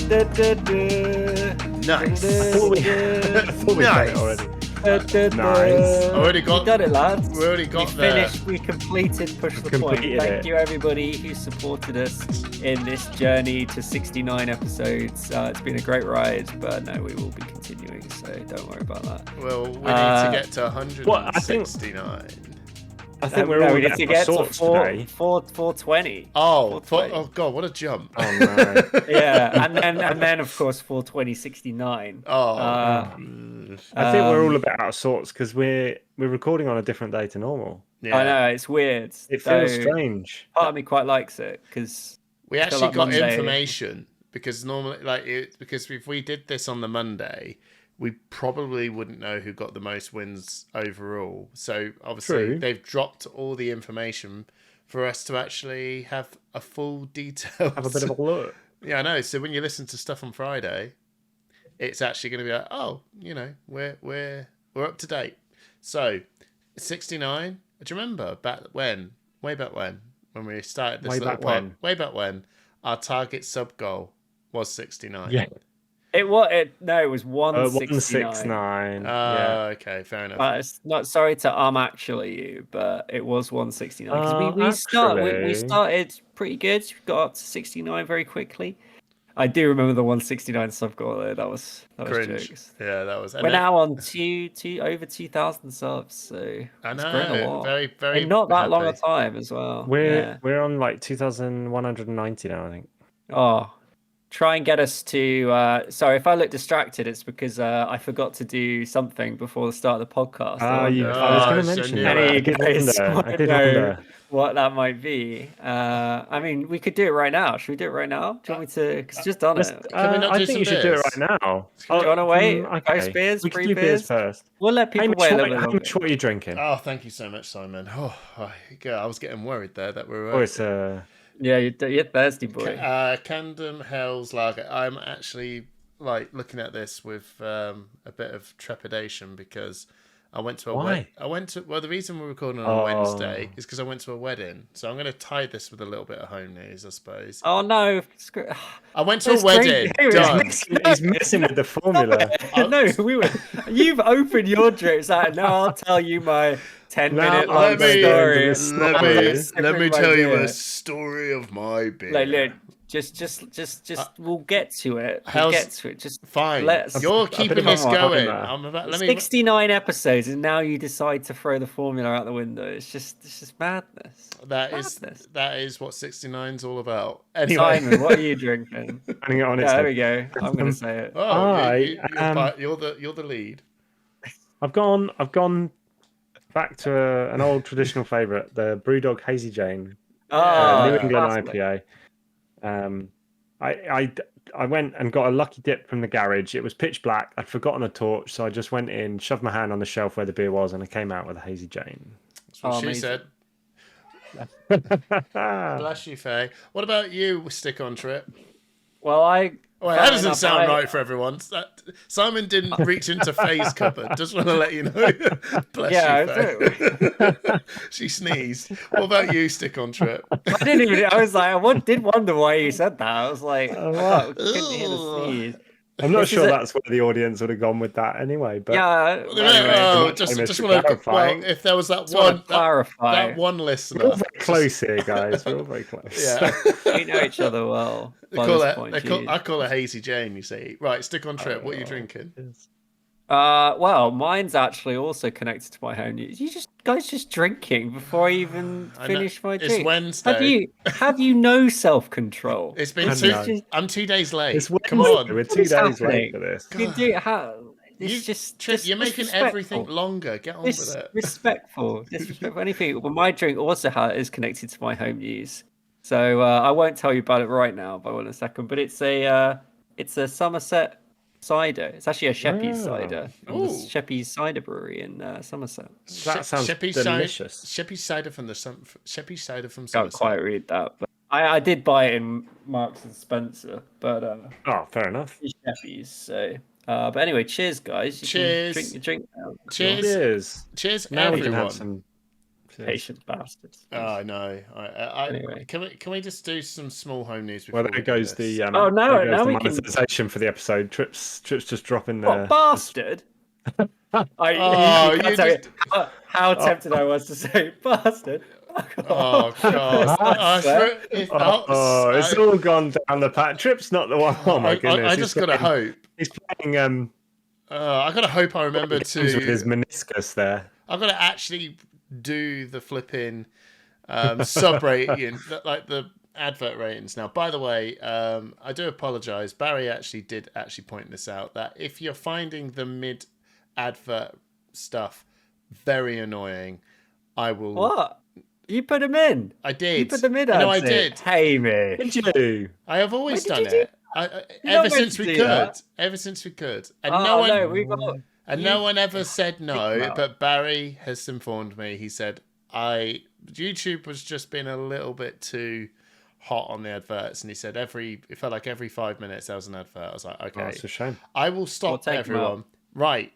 Nice. I thought we done it already. Nice. Already got. We done it, lads. We already got We there. finished. We completed Push the Point. completed Thank it. you, everybody who supported us in this journey to 69 episodes. It's been a great ride, but no, we will be continuing, so don't worry about that. Well, we need to get to 169. I think we're all we need to get to sorts today. 420. Oh, 420. oh god, what a jump! Oh no. Yeah, and then of course 420, 69. I think we're all a bit out of sorts because we're recording on a different day to normal. Yeah. I know, it's weird. It feels strange. Part of me quite likes it because We actually like got Monday. information because normally, because if we did this on the Monday, we probably wouldn't know who got the most wins overall. So obviously True. they've dropped all the information for us to actually have a full detail. Have a bit of a look. Yeah, I know. So when you listen to stuff on Friday, it's actually going to be like, oh, you know, we're up to date. So 69. Do you remember way back when we started this Way little back pod? when? Way back when our target sub goal was 69. Yeah. it was 169. 169. Okay, fair enough. It's not sorry to actually you, but it was 169 because we actually. started pretty good. We got up to 69 very quickly. I do remember the 169 sub goal though. That was Cringe. jokes. Yeah, that was. We're now on over 2,000 subs, so I it's grown a know. lot. Very, very. In not that long a happy. time as well. We're on like 2,190 now, I think. Oh, try and get us to. Sorry, if I look distracted, it's because I forgot to do something before the start of the podcast. I was going to mention that. Any I did guys wonder. know what that might be? I mean, we could do it right now. Should we do it right now? Do you want me to? Because just done it. Can we not I do think some you should do it beers? right now. Do you want to wait? Okay. First beers, We can free do beers first. We'll let people Hamish, wait a little bit longer. Hamish, what are you drinking? Oh, thank you so much, Simon. Oh, I was getting worried there that we were. Oh, it's Yeah, you're thirsty, boy. Camden Hell's Lager. I'm actually looking at this with a bit of trepidation because I went to a Why? the reason we're recording on a Wednesday is because I went to a wedding. So I'm going to tie this with a little bit of home news, I suppose. Oh no! I went to a wedding. Done. he's messing with the formula. No, you've opened your drinks out. Now I'll tell you my 10-minute long story. Let me tell you a story of my beer. Like, look, just we'll get to it. Just fine. let's. You're keeping this going. Let 69 episodes, and now you decide to throw the formula out the window. It's just madness. That is what 69's all about. Anyway, Simon, what are you drinking? Turning it on its There head. we go. I'm going to say it. Oh, you're the lead. I've gone back to an old traditional favourite, the Brewdog Hazy Jane, New England classic. IPA. I went and got a lucky dip from the garage. It was pitch black. I'd forgotten a torch, so I just went in, shoved my hand on the shelf where the beer was, and I came out with a Hazy Jane. That's what she amazing. said. Bless you, Faye. What about you, Stick on Trip? Well, that doesn't sound right for everyone. Simon didn't reach into Faye's cupboard. Just want to let you know. Bless you, Faye. She sneezed. What about you, Stick on Trip? I didn't even. I was like, I did wonder why you said that. I was like, I couldn't hear the sneeze. I'm not sure that's where the audience would have gone with that anyway. But yeah. Anyway, just want to clarify. Well, if there was that one listener, we're all very close here, guys. We're all very close. Yeah, we know each other well. I call it Hazy Jane. You see, right? Stick on Trip. What are you drinking? Well, mine's actually also connected to my home news. You guys just drinking before I even finish my drink. It's Wednesday. Have you no self-control? It's been I'm 2 days late. Come on, we're 2 days late for this. You're making everything longer. Get on with it. Disrespectful. Anything. Well, my drink also is connected to my home news, so I won't tell you about it right now. But in a second. But it's a Somerset cider. It's actually a Sheppey's cider. Sheppey's cider brewery in Somerset. That sounds delicious. Sheppey's cider from Somerset. Can't quite read that, but I did buy it in Marks and Spencer. But fair enough. Sheppey's. So, but anyway, cheers, guys. Cheers. Drink your drink now. Cheers. Cheers. Cheers, now everyone. we can have some Patient bastards. Oh no. Anyway. Can we just do some small home news Well, before there we do goes this? the Oh, no, there goes now the we can- monetization for the episode. Trips just dropping the What bastard? You you can't tell just- how tempted I was to say bastard. Oh god! I swear. It's all gone down the path. Trip's not the one. Oh my goodness! I just gotta hope. He's playing I gotta hope I remember games with his to. meniscus there. I've got to actually do the flipping sub rating, like the advert ratings. Now, by the way, I do apologise. Barry did point this out, that if you're finding the mid advert stuff very annoying, I will. What? You put them in? I did. You put them in? No, I did. Hey, me. Did you? I have always When done did you it. You're Ever not meant since to we do could. that. Ever since we could. And Oh, no, we got. and you- no one ever said no, about- but Barry has informed me. He said, YouTube was just being a little bit too hot on the adverts, and he said it felt like every 5 minutes there was an advert. I was like, okay, Oh, it's a shame. I will We'll stop take 'em everyone. out. Right.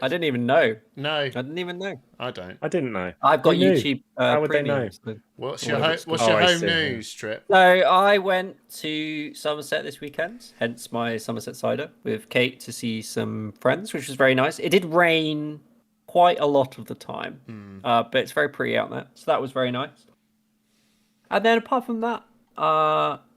I didn't even know. No, I didn't even know. I don't. I didn't know. I've got Who knew? YouTube. How would they Premium, know? so- What's Or your whatever it's what's called. your Oh, I home see, yeah. news, Trip? So I went to Somerset this weekend, hence my Somerset cider, with Kate to see some friends, which was very nice. It did rain quite a lot of the time, but it's very pretty out there, so that was very nice. And then apart from that,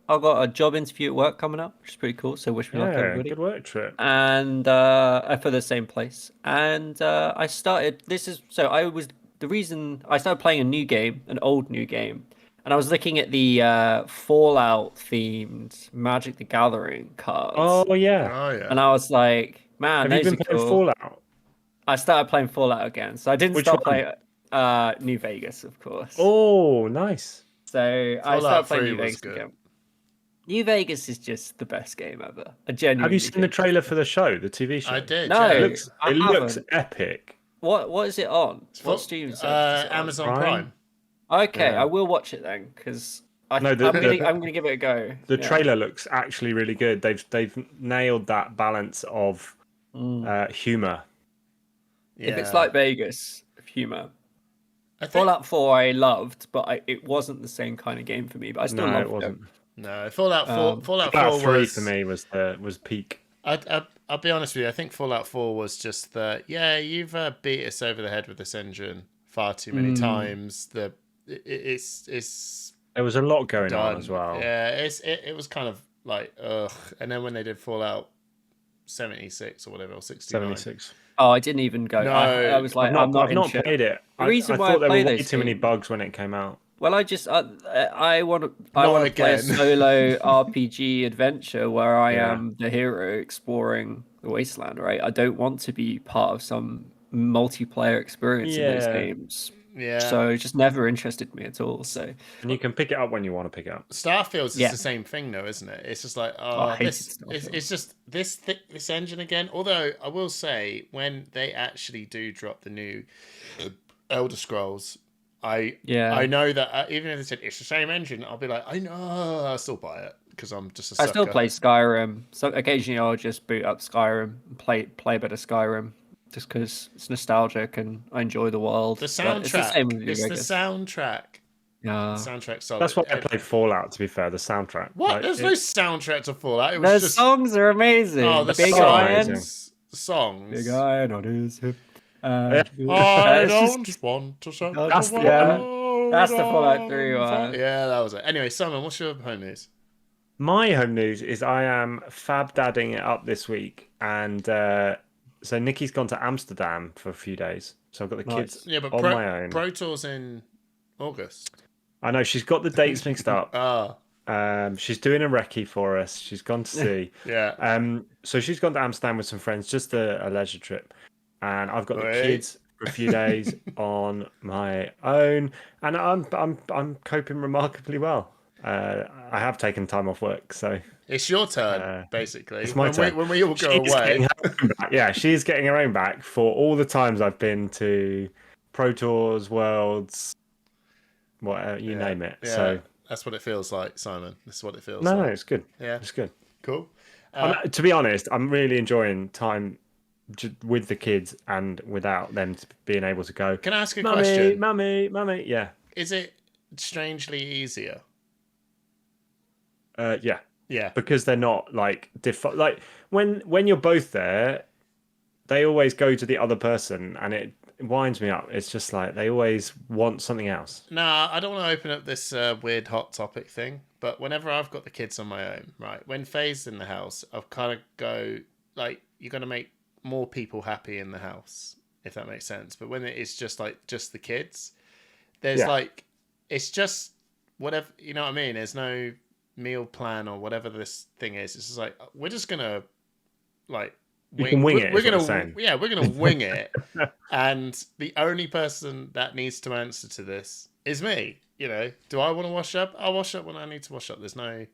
I've got a job interview at work coming up, which is pretty cool. So wish me luck, Yeah, everybody. good work, Trip. And for the same place. And I started. The reason I started playing a new game, an old new game, and I was looking at the Fallout themed Magic the Gathering cards. Oh yeah. Oh yeah. And I was like, man, Have you those been are playing cool. Fallout? I started playing Fallout again, so I didn't Which start one? playing New Vegas, of course. Oh, nice. So I Fallout started playing 3 New was Vegas good. again. New Vegas is just the best game ever. I genuinely. Have you seen the think. trailer for the show, the TV show? I did. No. yeah. It looks haven't. epic. What is it on? Full- What stream service is it on? Amazon Prime? Prime. Okay, Yeah. I will watch it then because I'm No, gonna give it a go. The Yeah. trailer looks actually really good. They've nailed that balance of humor. If it's Yeah. like Vegas, of humor. I think, Fallout 4 I loved, but it wasn't the same kind of game for me. But I still No, loved it wasn't. no, Fallout 4. Fallout 4 Fallout 3 was for me was peak. I'll be honest with you. I think Fallout 4 was just that. Yeah, you've beat us over the head with this engine far too many times. It's There was a lot going done on as well. Yeah, it was kind of like ugh. And then when they did Fallout 76 or whatever, or 69. 76. Oh, I didn't even go. No, I was like, I'm not I've not interested. played it. The reason I why I thought there play were way those too many games- bugs when it came out. Well, I want to play again. a solo RPG adventure where I Yeah. am the hero exploring the wasteland, right? I don't want to be part of some multiplayer experience in those Yeah. games. Yeah. So it just never interested me at all. So And you can pick it up when you want to pick it up. Starfield's Yeah. is the same thing, though, isn't it? It's just like, I hated this, Starfield. it's just this engine again. Although I will say, when they actually do drop the new Elder Scrolls, I know that even if they said it's the same engine, I'll be like, I know, I'll still buy it because I'm just a sucker. I still play Skyrim. So occasionally I'll just boot up Skyrim and play a bit of Skyrim just because it's nostalgic and I enjoy the world. The But it's the same with soundtrack. New It's the Vegas. soundtrack. Yeah. The soundtrack's solid. That's why I played Fallout, to be fair, the soundtrack. What? Like, There's no soundtrack to Fallout. It The was just songs are amazing. oh, the Big songs. Iron. Amazing. songs. Big Iron on his hip. I it's don't just- want to sound That's the- that's the Fallout 3 one. Yeah, that was it. Anyway, Simon, what's your home news? My home news is I am fab dadding it up this week, and so Nikki's gone to Amsterdam for a few days. So I've got the kids Yeah, but on my own. Pro Tour's in August. I know she's got the dates mixed up. Ah, She's doing a recce for us. She's gone to see. yeah. So she's gone to Amsterdam with some friends, just a leisure trip, and I've got the Right. kids for a few days on my own, and I'm coping remarkably well. I have taken time off work, so It's your turn, basically. it's my turn. When we all go She's away. getting her own back. Yeah, she's getting her own back for all the times I've been to Pro Tours, Worlds, whatever you name it. Yeah, So that's what it feels like, Simon. This is what it feels no, like. it's good. Yeah, It's good. cool. To be honest, I'm really enjoying time with the kids and without them being able to go. Can I ask a Mummy, question? mummy. Yeah, Is it strangely easier? yeah. Yeah. Because they're not like like when you're both there, they always go to the other person, and it winds me up. It's just like they always want something else. Nah, I don't want to open up this weird hot topic thing, but whenever I've got the kids on my own, right, when Faye's in the house, I've kind of go, like, you're going to make more people happy in the house, if that makes sense. But when it's just, like, just the kids, there's, like, it's just whatever, you know what I mean? There's no meal plan or whatever this thing is. It's just like, we're just going to, like, You can wing it. We're is what gonna, I'm saying. yeah, we're gonna wing it, and the only person that needs to answer to this is me. You know, do I want to wash up? I'll wash up when I need to wash up. There's no,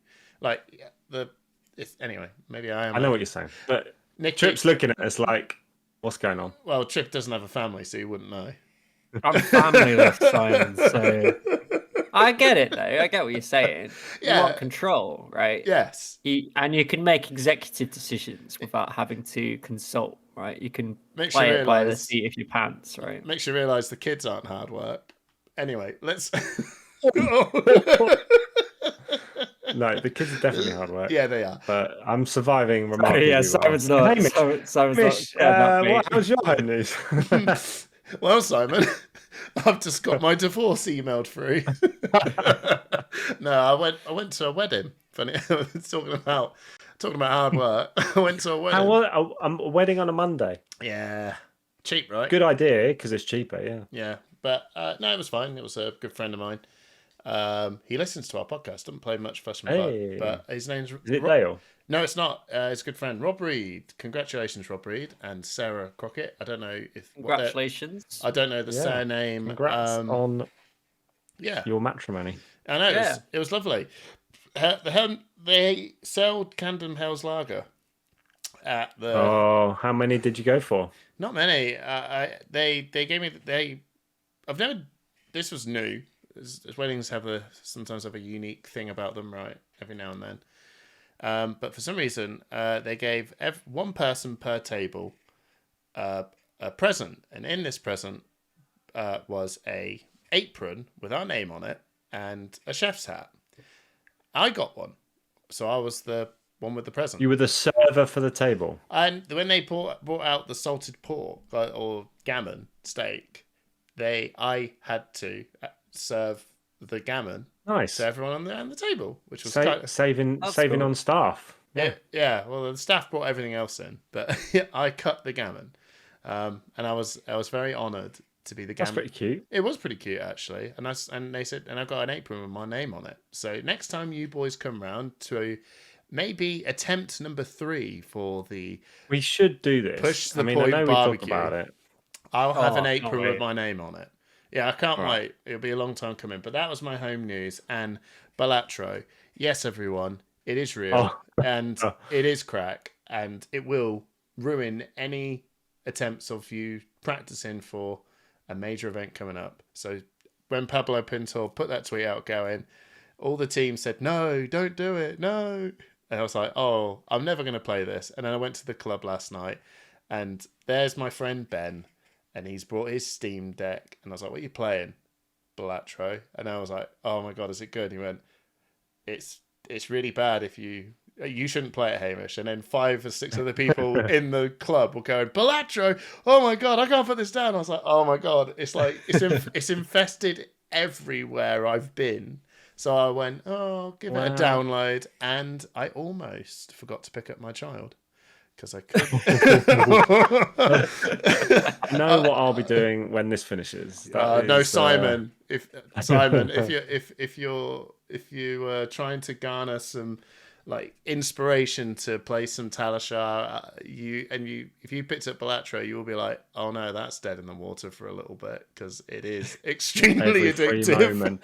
like, anyway. Maybe I am. I know what you're saying, but Nick Trip's looking at us like, "What's going on?" Well, Trip doesn't have a family, so he wouldn't know. I'm familyless, Simon. So I get it, though. I get what you're saying. Yeah. You want control, right? Yes. And you can make executive decisions without having to consult, right? You can Makes play you it by the realise- seat of your pants, right? Makes you realise the kids aren't hard work. Anyway, let's. No, the kids are definitely hard work. Yeah, they are. But I'm surviving remarkably Yeah, well. Simon's not. Hamish, Simon's Hamish, not. Yeah, that how's your home news? Well, Simon, I've just got my divorce emailed through. No, I went to a wedding. Funny, talking about hard work. I went to a wedding. A wedding on a Monday. Yeah, cheap, right? Good idea because it's cheaper. Yeah. Yeah, but no, it was fine. It was a good friend of mine. He listens to our podcast. Doesn't play much fuss and Hey. but his name's Is it Dale? No, it's not. It's a good friend, Rob Reed. Congratulations, Rob Reed and Sarah Crockett. I don't know if Congratulations. I don't know the surname. Congrats on Yeah, your matrimony. I know. Yeah. It was lovely. They sold Camden Hell's Lager at the. Oh, how many did you go for? Not many. They gave me I've never. This was new. Weddings sometimes have a unique thing about them, right? Every now and then. But for some reason, they gave one person per table a present, and in this present was a apron with our name on it and a chef's hat. I got one, so I was the one with the present. You were the server for the table. And when they brought out the salted pork or gammon steak, I had to serve the gammon Nice. to everyone on the table, which was saving cool. on staff. yeah. Well, the staff brought everything else in, but I cut the gammon, and I was very honoured to be the gammon. That's pretty cute. It was pretty cute actually, and they said, and I've got an apron with my name on it. So next time you boys come round to maybe attempt number 3 for the We should do this. Push the I Point know we barbecue. talked about it. I'll have an can't apron with wait. my name on it. Yeah, I can't Right. wait. It'll be a long time coming. But that was my home news. And Balatro, yes, everyone, it is real. Oh. And it is crack. And it will ruin any attempts of you practicing for a major event coming up. So when Pablo Pintor put that tweet out going, all the team said, no, don't do it, no. And I was like, oh, I'm never going to play this. And then I went to the club last night, and there's my friend Ben, and he's brought his Steam Deck. And I was like, what are you playing? Balatro. And I was like, oh my God, is it good? And he went, it's really bad if you shouldn't play it, Hamish. And then 5 or 6 other people in the club were going, Balatro, oh my God, I can't put this down. I was like, oh my God, it's like, it's infested everywhere I've been. So I went, oh, give it a download. And I almost forgot to pick up my child because I couldn't. I know what I'll be doing when this finishes. No, Simon. If you're trying to garner some like inspiration to play some Talishar, if you picked up Balatro, you will be like, oh no, that's dead in the water for a little bit because it is extremely every free addictive. moment.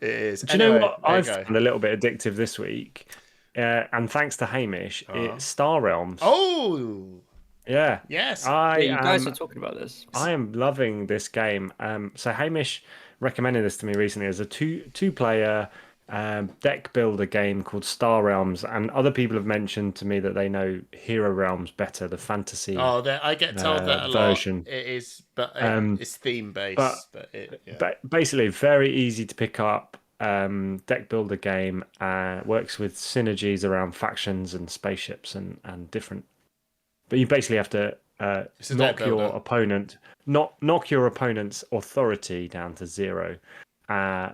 It is. Do you know what I've found a little bit addictive this week? And thanks to Hamish, it's Star Realms. Oh, yeah. yes. You guys are talking about this. I am loving this game. So Hamish recommended this to me recently as a two-player deck builder game called Star Realms, and other people have mentioned to me that they know Hero Realms better, the fantasy I get told that a version. lot. It is, but it's theme But based. But basically, very easy to pick up deck builder game. Works with synergies around factions and spaceships and different. But you basically have to knock your opponent's authority down to 0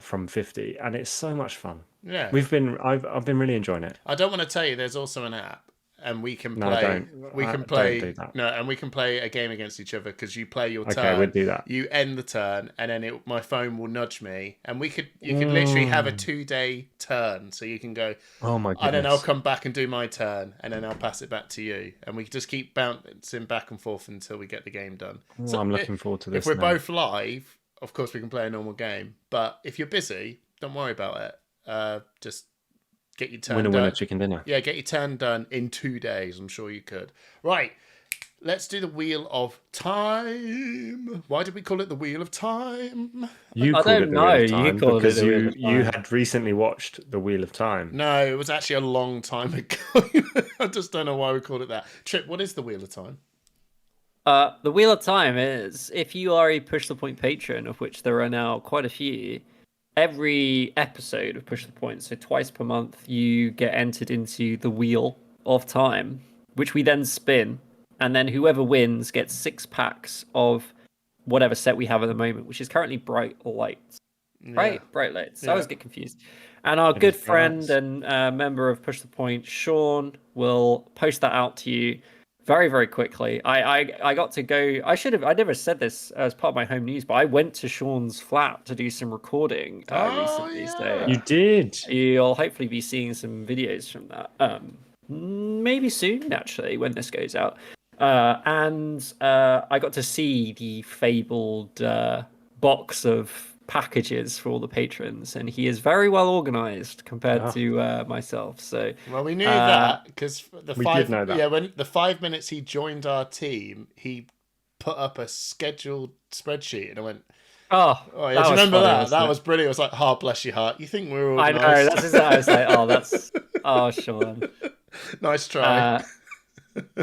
from 50, and it's so much fun. Yeah, I've been really enjoying it. I don't want to tell you. There's also an app, and we can No, play. don't. We can play. Don't do that. No, and we can play a game against each other because you play your turn. Okay, we'll do that. You end the turn, and then my phone will nudge me, and you could literally have a 2-day turn, so you can go. Oh my goodness! And then I'll come back and do my turn, and then I'll pass it back to you, and we just keep bouncing back and forth until we get the game done. So I'm looking forward to this. If we're now. both live, of course we can play a normal game. But if you're busy, don't worry about it. Just get your turn done. Winner, chicken dinner. Yeah, get your turn done in 2 days. I'm sure you could. Right. Let's do the Wheel of Time. Why did we call it the Wheel of Time? You I called it don't the know. Wheel of Time You called it because the Wheel of you Time. had recently watched the Wheel of Time. No, it was actually a long time ago. I just don't know why we called it that. Trip, what is the Wheel of Time? The Wheel of Time is, if you are a Push the Point patron, of which there are now quite a few, every episode of Push the Point, so twice per month, you get entered into the Wheel of Time, which we then spin, and then whoever wins gets 6 packs of whatever set we have at the moment, which is currently Bright Lights. Right? Bright Lights. I always get confused. And our good friend and member of Push the Point, Sean, will post that out to you very, very quickly. I got to go. I never said this as part of my home news, but I went to Sean's flat to do some recording recently. yeah. So You did. you'll hopefully be seeing some videos from that. Maybe soon, actually, when this goes out. And I got to see the fabled box of packages for all the patrons, and he is very well organized compared to myself. So well, we knew that because we did know that. Yeah, when the 5 minutes he joined our team, he put up a scheduled spreadsheet, and I went, oh yeah, do you was remember funny, that? That was brilliant. I was like, "Oh, bless your heart. You think we're all?" I know. That's exactly. I was like, "Oh, that's Sean. Nice try."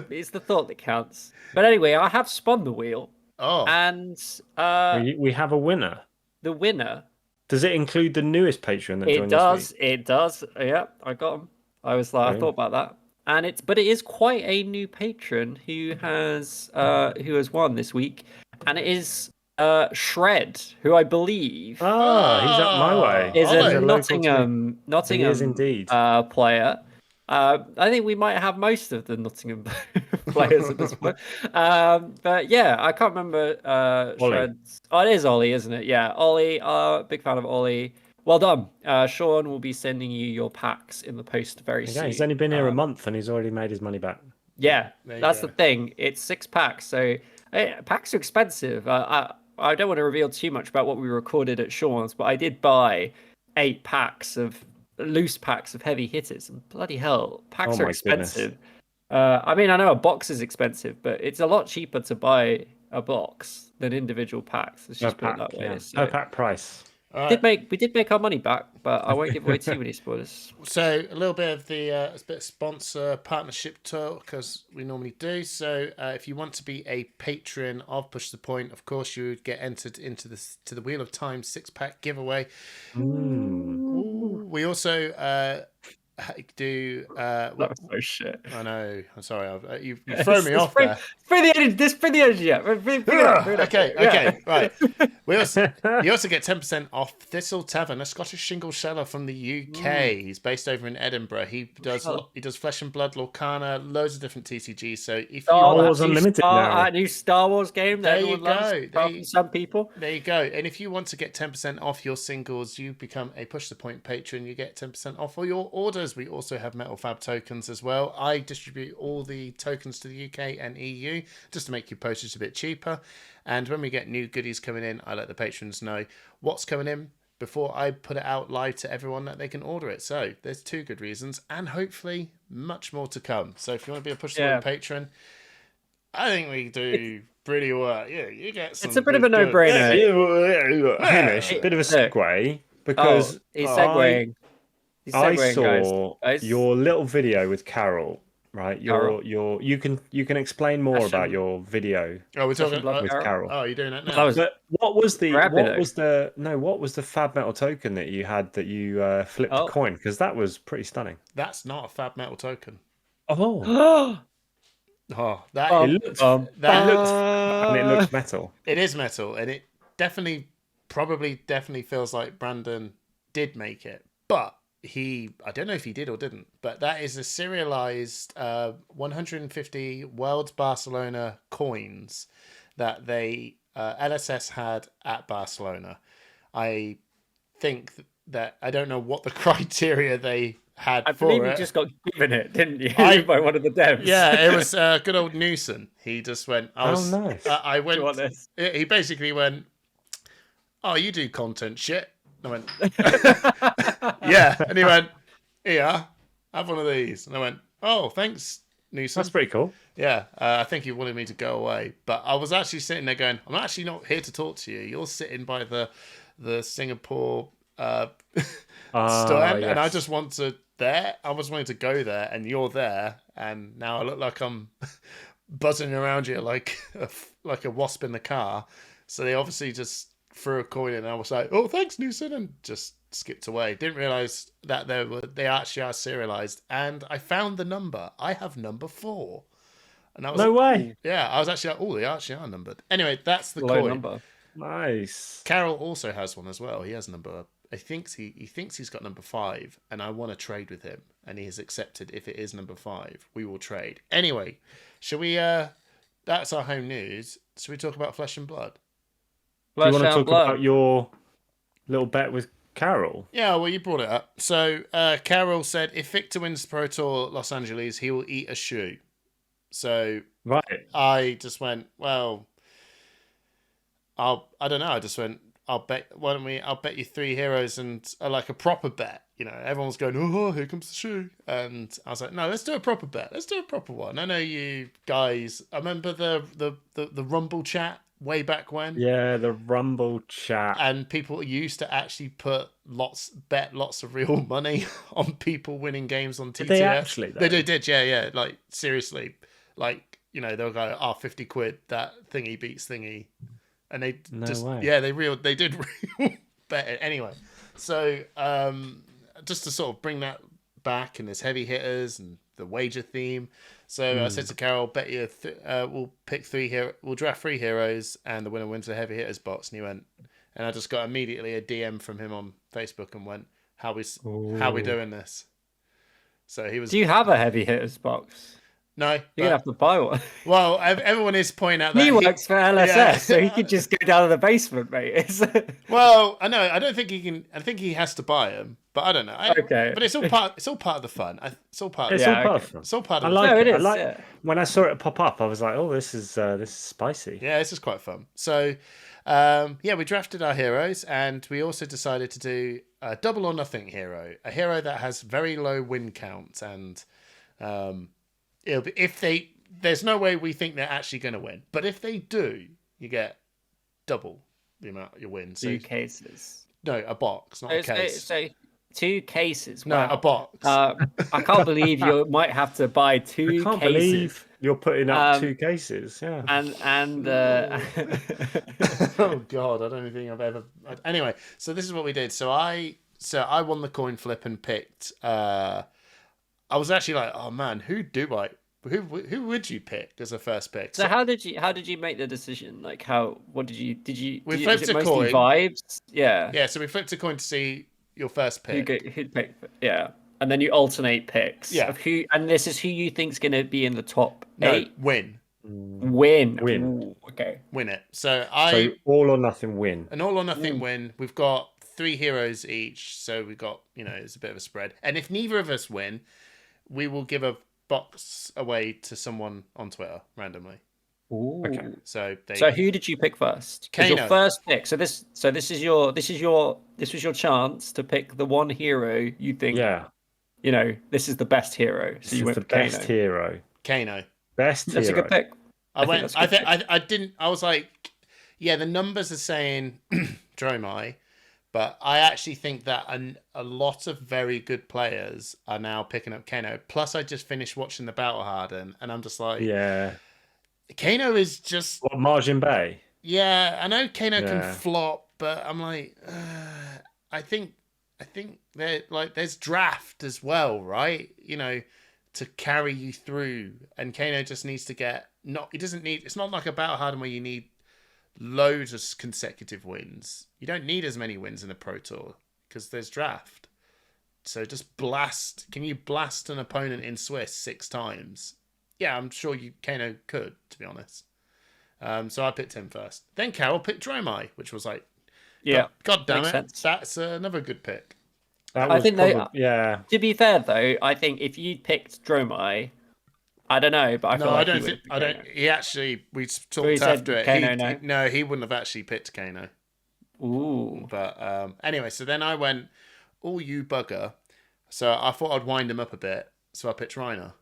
It's the thought that counts. But anyway, I have spun the wheel, Oh, and We have a winner. the winner. Does it include the newest patron that It joined does. this week? It does. Yeah, I got him. I was like, I thought about that, and but it is quite a new patron who has won this week, and it is Shred, who I believe He's up my way. is Ollie. a Local to me. Nottingham He is indeed. player. I think we might have most of the Nottingham players at this point. But yeah, I can't remember Ollie. Shred's. Oh, it is Ollie, isn't it? Yeah, Ollie. Big fan of Ollie. Well done. Sean will be sending you your packs in the post very soon. Yeah, he's only been here a month and he's already made his money back. Yeah, There you that's go. the thing. It's 6 packs, so packs are expensive. I don't want to reveal too much about what we recorded at Sean's, but I did buy 8 packs of loose packs of heavy hitters, and bloody hell, packs Oh are my expensive. I mean, I know a box is expensive, but it's a lot cheaper to buy a box than individual packs. Let's just put it that way. Yeah. So, Per pack price. all we right. did make our money back, but I won't give away too many spoilers. So a little bit of the sponsor partnership talk as we normally do. So if you want to be a patron of Push the Point, of course you would get entered into the Wheel of Time 6-pack giveaway. Ooh. We also do. That was so shit. I know. I'm sorry. You've thrown me off there. Bring the energy up. Bring it up. Okay, right. You also get 10% off Thistle Tavern, a Scottish shingle seller from the UK. He's based over in Edinburgh. He does Flesh and Blood, Lorcana, loads of different TCGs. So if you Star want, Wars Unlimited now. That new Star Wars game that There you everyone loves, go. apart from some people. there you go. And if you want to get 10% off your singles, you become a Push the Point patron. You get 10% off all your orders. We also have Metal Fab Tokens as well. I distribute all the tokens to the UK and EU just to make your postage a bit cheaper. And when we get new goodies coming in, I let the patrons know what's coming in before I put it out live to everyone that they can order it. So there's 2 good reasons, and hopefully much more to come. So if you want to be a Push the Point patron, I think we do pretty well. Yeah, you get some. It's a bit of a no-brainer. Hamish, bit of a segue because He's segueing. He's I segueing, saw guys. your little video with Carol, right? Carol? You can explain more about Session- your video Oh, we're Session talking. Blood with Carol? Carol. Oh, you're doing that That now. was But what was the Rapido. what was the Fab Metal token that you had that you flipped a Oh. coin? Because that was pretty stunning. That's not a Fab Metal token. Oh, Oh, Oh, that it Um, looked that and it looks metal. it is metal, and it definitely feels like Brandon did make it, but I don't know if he did or didn't, but that is a serialized 150 World's Barcelona coins that they LSS had at Barcelona. I think that I don't know what the criteria they had I for believe it. you just got given it, didn't you? I- By one of the devs. Yeah, it was good old Newson. He just went. Nice. I Do you want went. this? He basically went, "Oh, you do content shit." And I went, "Yeah," and he went, "Yeah, have one of these." And I went, "Oh, thanks, Newson." That's pretty cool. Yeah, I think he wanted me to go away, but I was actually sitting there going, "I'm actually not here to talk to you. You're sitting by the Singapore stand, and I Yes. just want to there. I was wanting to go there, and you're there, and now I look like I'm buzzing around you like a wasp in the car." So they obviously just threw a coin in, and I was like, "Oh, thanks, Newson," and just skipped away. Didn't realize that they actually are serialized, and I found the number. I have number 4. And I was No like, way. yeah, I was actually like, oh, they actually are numbered. Anyway, that's the Low coin. number. Nice. Carol also has one as well. He has number. He thinks he's got number 5, and I want to trade with him, and he has accepted. If it is number 5, we will trade. Anyway, shall we? That's our home news. Should we talk about Flesh and Blood? Do you want to Flesh talk and blood. about your little bet with Carol? Yeah, well, you brought it up. So Carol said if Victor wins Pro Tour Los Angeles, he will eat a shoe. So Right. I just went, well, I don't know. I just went, I'll bet you 3 heroes and like a proper bet. You know, everyone's going, oh, here comes the shoe. And I was like, no, let's do a proper bet. Let's do a proper one. I know you guys, I remember the Rumble chat way back when. Yeah, the Rumble chat. And people used to actually bet lots of real money on people winning games on TTS. Did they actually, though? They did, yeah. Like, seriously. Like, you know, they'll go, 50 quid, that thingy beats thingy. And they way. yeah, they did real bet it. Anyway, so just to sort of bring that back, and there's heavy hitters and the wager theme. So I said to Carol, bet you we'll pick 3 we'll draft 3 heroes, and the winner wins the heavy hitters box. And he went, and I just got immediately a DM from him on Facebook and went, how we doing this? So he was. Do you have a heavy hitters box? No, You're but- gonna have to buy one. well, everyone is pointing out that He works for LSS, Yeah. so he could just go down to the basement, mate. Well, I know. I don't think he can. I think he has to buy them, but I don't know. Okay. But it's all part. It's all part of the fun. It's all part. Of It's the, Yeah, all part okay. of fun. It's all part I of. like No, it. it I is, like yeah. when I saw it pop up. I was like, "Oh, this is spicy." Yeah, this is quite fun. So, we drafted our heroes, and we also decided to do a double or nothing hero, a hero that has very low win count, and it'll be, if they. There's no way we think they're actually going to win, but if they do, you get double the amount you win. So 2 cases. no, a box, not a case. So 2 cases. No, Wow. a box. I can't believe you might have to buy 2 I can't cases. believe you're putting up Um, 2 cases. Yeah. And Oh God, I don't think I've ever. Anyway, so this is what we did. So I won the coin flip and picked. I was actually like, oh man, who would you pick as a first pick? So how did you make the decision? Like what did you We was flipped it a mostly coin. vibes? Yeah. Yeah, so we flipped a coin to see your first pick. Who'd pick? Yeah. And then you alternate picks. Yeah. Of who, and this is who you think's going to be in the top No, 8. win Win. Ooh, okay. it. So So all or nothing win. an all or nothing win. We've got 3 heroes each, so we've got it's a bit of a spread. And if neither of us win, we will give a box away to someone on Twitter randomly. Ooh. Okay. So So who did you pick first? 'Cause your Kano. first pick. So this was your chance to pick the one hero you think. Yeah. This is the best hero. So This you is went the for best Kano. hero. Kano. Best That's hero. a good pick. I think went. that's a good I didn't. I was like, yeah, the numbers are saying Dromai, But I actually think that a lot of very good players are now picking up Kano. Plus, I just finished watching the Battle Harden, and I'm just like, Yeah. Kano is just, What, Margin Bay? yeah. I know Kano can Yeah. flop, but I'm like, I think there like there's draft as well, right? You know, to carry you through, and Kano just needs to get not. He doesn't need. It's not like a Battle Harden where you need loads of consecutive wins. You don't need as many wins in a Pro Tour because there's draft. So just blast. Can you blast an opponent in Swiss 6 times? Yeah, I'm sure Kano could, to be honest. So I picked him first. Then Carol picked Dromai, which was like, Yeah, God damn makes it, sense. that's another good pick. That I was think yeah. To be fair, though, I think if you picked Dromai, I don't know, but I feel No, like I he don't would think. have I picked don't. Kano. He actually, we So he talked said after it. Kano, no? He wouldn't have actually picked Kano. Ooh. But anyway, so then I went, "Oh, you bugger!" So I thought I'd wind him up a bit. So I picked Reiner.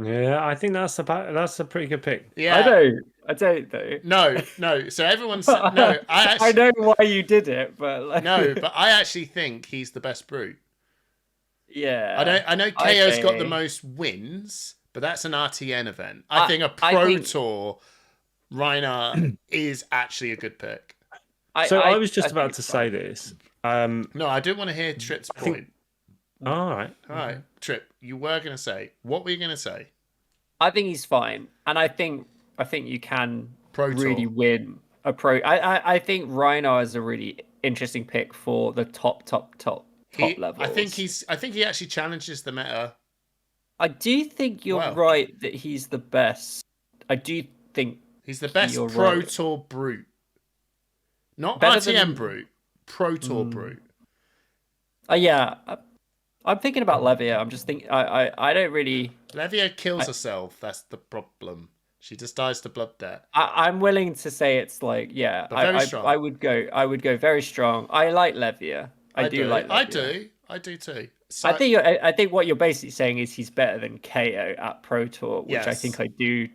Yeah, I think that's a pretty good pick. Yeah, I don't though. no. So everyone said no. I I actually know why you did it, but like... no, but I actually think he's the best brute. yeah. I know KO's got the Okay. most wins, but that's an RTN event. I think a I Pro think- Tour Reiner is actually a good pick. So I was just think about it's to say fine. this. No, I do want to hear Trip's think- point. All right. All right, Trip, you were going to say. What were you going to say? I think he's fine, and I think you can Pro really Tour. win a pro. I think Rhino is a really interesting pick for the top levels. I think he actually challenges the meta. I do think you're Wow. right that he's the best. I do think He's the best You're Pro right. Tour brute. Not Better RTM than- brute. Pro Tour brute. yeah. I'm thinking about Levia. I'm just thinking. I don't really. Levia kills herself. That's the problem. She just dies to blood debt. I'm willing to say it's like yeah. But very strong. I would go very strong. I like Levia. I do like Levia. I do too. So, I think what you're basically saying is he's better than KO at Pro Tour, which I Yes. think I do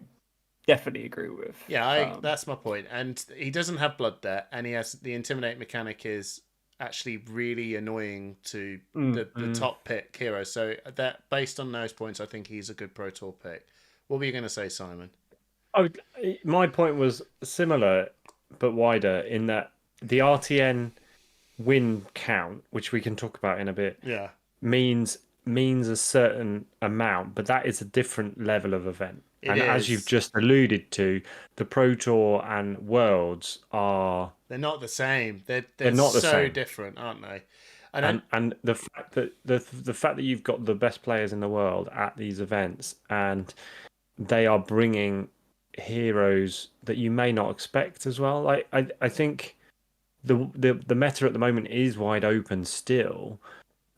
definitely agree with. yeah, that's my point. And he doesn't have blood debt, and he has the intimidate mechanic is actually really annoying to the top pick hero. So that based on those points, I think he's a good Pro Tour pick. What were you going to say, Simon? My point was similar but wider in that the RTN win count, which we can talk about in a bit, Yeah. means a certain amount, but that is a different level of event. It And as is. you've just alluded to, the Pro Tour and Worlds are They're not the same. They're not the so same. different, aren't they? and the fact that the fact that you've got the best players in the world at these events and they are bringing heroes that you may not expect as well. Like I think the meta at the moment is wide open still.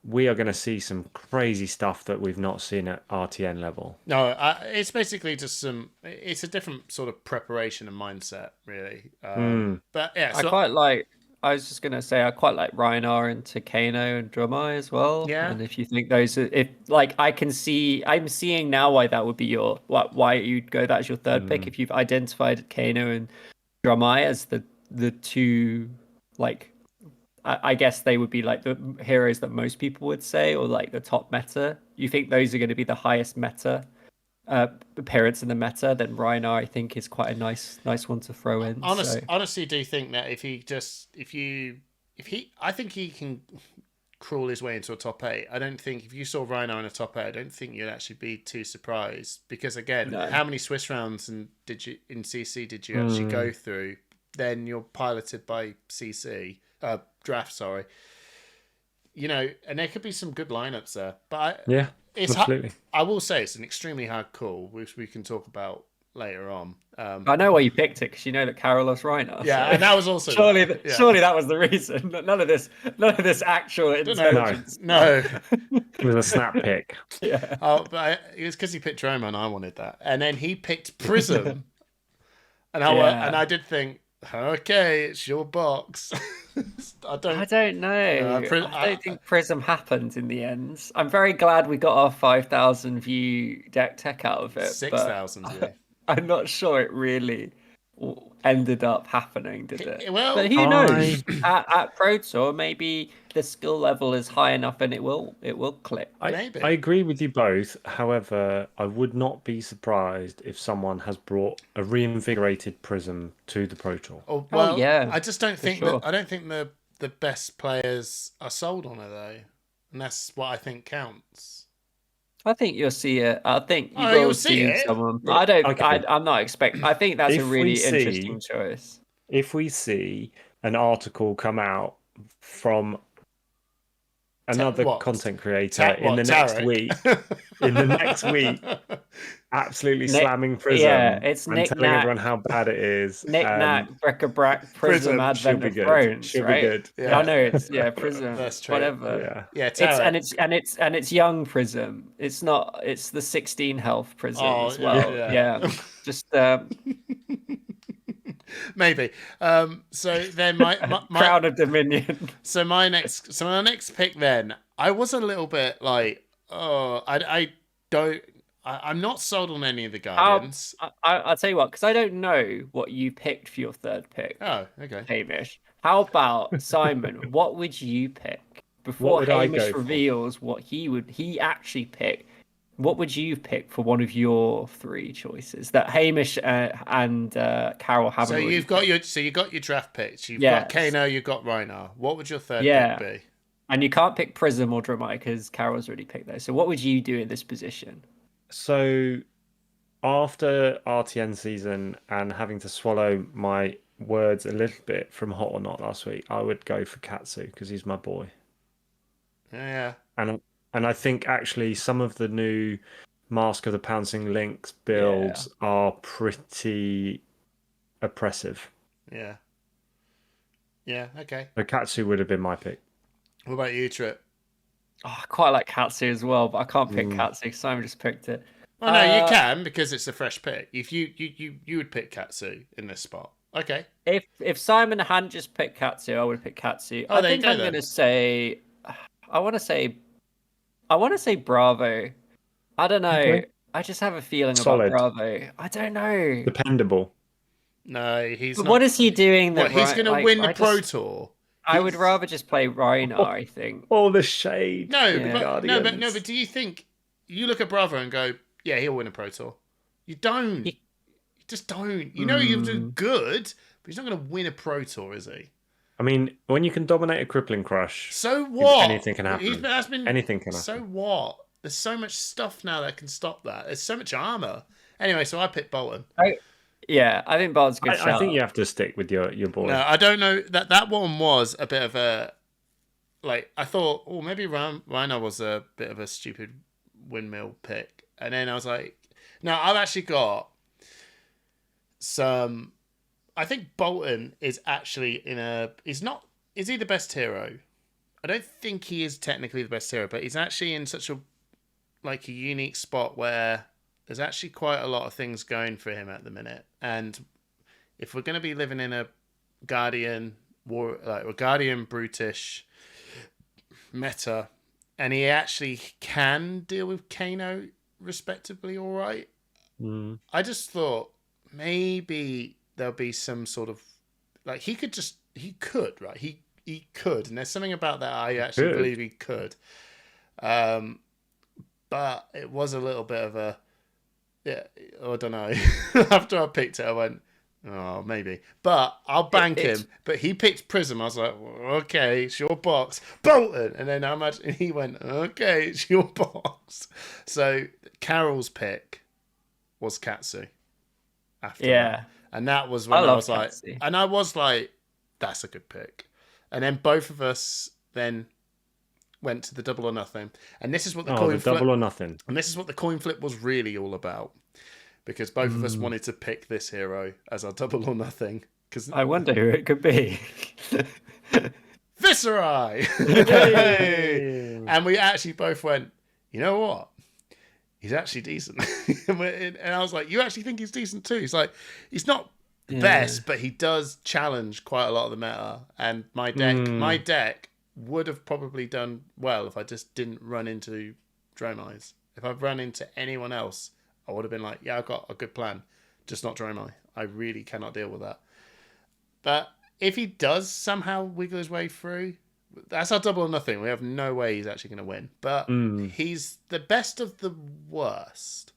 We are going to see some crazy stuff that we've not seen at RTN level. No, it's basically just it's a different sort of preparation and mindset, really. But yeah, so, I was just gonna say I quite like Rhinar and Takano and Dromai as well. Yeah. And if you think those are, if like I'm seeing now why that would be why you'd go that as your third pick if you've identified Kano and Dromai as the two like I guess they would be like the heroes that most people would say or like the top meta. You think those are going to be the highest meta appearance in the meta? Then Rhinar I think is quite a nice one to throw in. honestly do think that I think he can crawl his way into a top 8. I don't think if you saw Rhino in a top 8, I don't think you'd actually be too surprised because again, how many Swiss rounds in CC did you actually go through? Then you're piloted by CC draft. Sorry, you know, and there could be some good lineups there. But Absolutely. I will say it's an extremely hard call, which we can talk about later on. I know why you picked it because you know that Carol loves Rhinar. Yeah, so. and that was also surely that was the reason. None of this actual intelligence. No. It was a snap pick. Yeah. Oh, but it was because he picked Roma and I wanted that, and then he picked Prism, and I did think, okay, it's your box. I don't know. I don't think Prism happened in the end. I'm very glad we got our 5,000 view deck tech out of it. 6,000 view. I'm not sure it really. ended up happening, did it? Well, But who knows? At Pro Tour, maybe the skill level is high enough and it will click. Maybe. I agree with you both. However, I would not be surprised if someone has brought a reinvigorated Prism to the Pro Tour. Oh, well, yeah, I just don't think sure. that. I don't think the best players are sold on it though, and that's what I think counts. I think you'll see it. I think you you'll will see see it. someone. Yeah, I don't. okay. I'm not expect. I think that's a If we really see- interesting choice. If we see an article come out from another what? content creator in the next week, absolutely slamming Prism it's and Nick telling Nack, everyone how bad it is. Nick Nack, brick-a-brack, Prism Prism, should Advent be of good. Thrones, Should right? be good. Yeah. I know it's Prism. That's true. Whatever. Yeah. It's young Prism. It's not. It's the 16 health Prism as well. yeah. Just maybe. So then my Crown of Dominion. So my next pick then, I was a little bit like, I'm not sold on any of the Guardians. I'll tell you what, because I don't know what you picked for your third pick. Oh, okay. Hamish. How about Simon? What would you pick before Hamish reveals what he actually pick? What would you pick for one of your three choices that Hamish and Carol haven't? So you got your draft picks. You've got Kano. You've got Rhinar. What would your third pick be? And you can't pick Prism or Dromai because Carol's already picked those. So what would you do in this position? So after RTN season and having to swallow my words a little bit from Hot or Not last week, I would go for Katsu because he's my boy. Yeah. And I think actually some of the new Mask of the Pouncing Lynx builds are pretty oppressive. Yeah. Yeah, okay. So Katsu would have been my pick. What about you, Trip? Oh, I quite like Katsu as well, but I can't pick Katsu because Simon just picked it. Oh no, you can because it's a fresh pick. If you would pick Katsu in this spot. Okay. If Simon hadn't just picked Katsu, I would have picked Katsu. Oh, I think I'm going to say... I want to say Bravo. I don't know. Okay. I just have a feeling about Bravo. I don't know. Dependable. No, he's but not. What is he doing? He's going to win the Pro Tour. I would rather just play Rhinar, I think. All the shade. But do you think you look at Bravo and go, yeah, he'll win a Pro Tour? You don't. You just don't. You know he'll do good, but he's not going to win a Pro Tour, is he? I mean, when you can dominate a crippling crush, so what? Anything can happen. Anything can happen. So what? There's so much stuff now that can stop that. There's so much armor. Anyway, so I picked Bolton. I think Bolton's a good shout. I think you have to stick with your boy. No, I don't know. That one was a bit of a... Like, I thought, maybe Rhinar was a bit of a stupid windmill pick. And then I was like... No, I've actually got some... I think Bolton is actually is he the best hero? I don't think he is technically the best hero, but he's actually in such a unique spot where there's actually quite a lot of things going for him at the minute. And if we're going to be living in a Guardian brutish meta, and he actually can deal with Kano respectively all right, I just thought maybe there'll be some sort of he could, right? He could, and there's something about that I actually believe he could. But it was a little bit of a I don't know. After I picked it, I went, oh, maybe. But I'll bank him. But he picked Prism. I was like, okay, it's your box. Bolton! And then I imagine he went, okay, it's your box. So Carol's pick was Katsu. After that. And that was when I was Katsu. And I was like, that's a good pick. And then both of us then went to the double or nothing. And this is what the coin flip... double or nothing. And this is what the coin flip was really all about. Because both of us wanted to pick this hero as our double or nothing. I wonder who it could be. Viserai! And we actually both went, you know what? He's actually decent. And I was like, you actually think he's decent too? He's like, he's not the best, but he does challenge quite a lot of the meta. And my deck would have probably done well if I just didn't run into Dromais. If I'd run into anyone else, I would have been like, yeah, I've got a good plan, just not Dromai. I really cannot deal with that. But if he does somehow wiggle his way through, that's our double or nothing. We have no way he's actually going to win. But he's the best of the worst,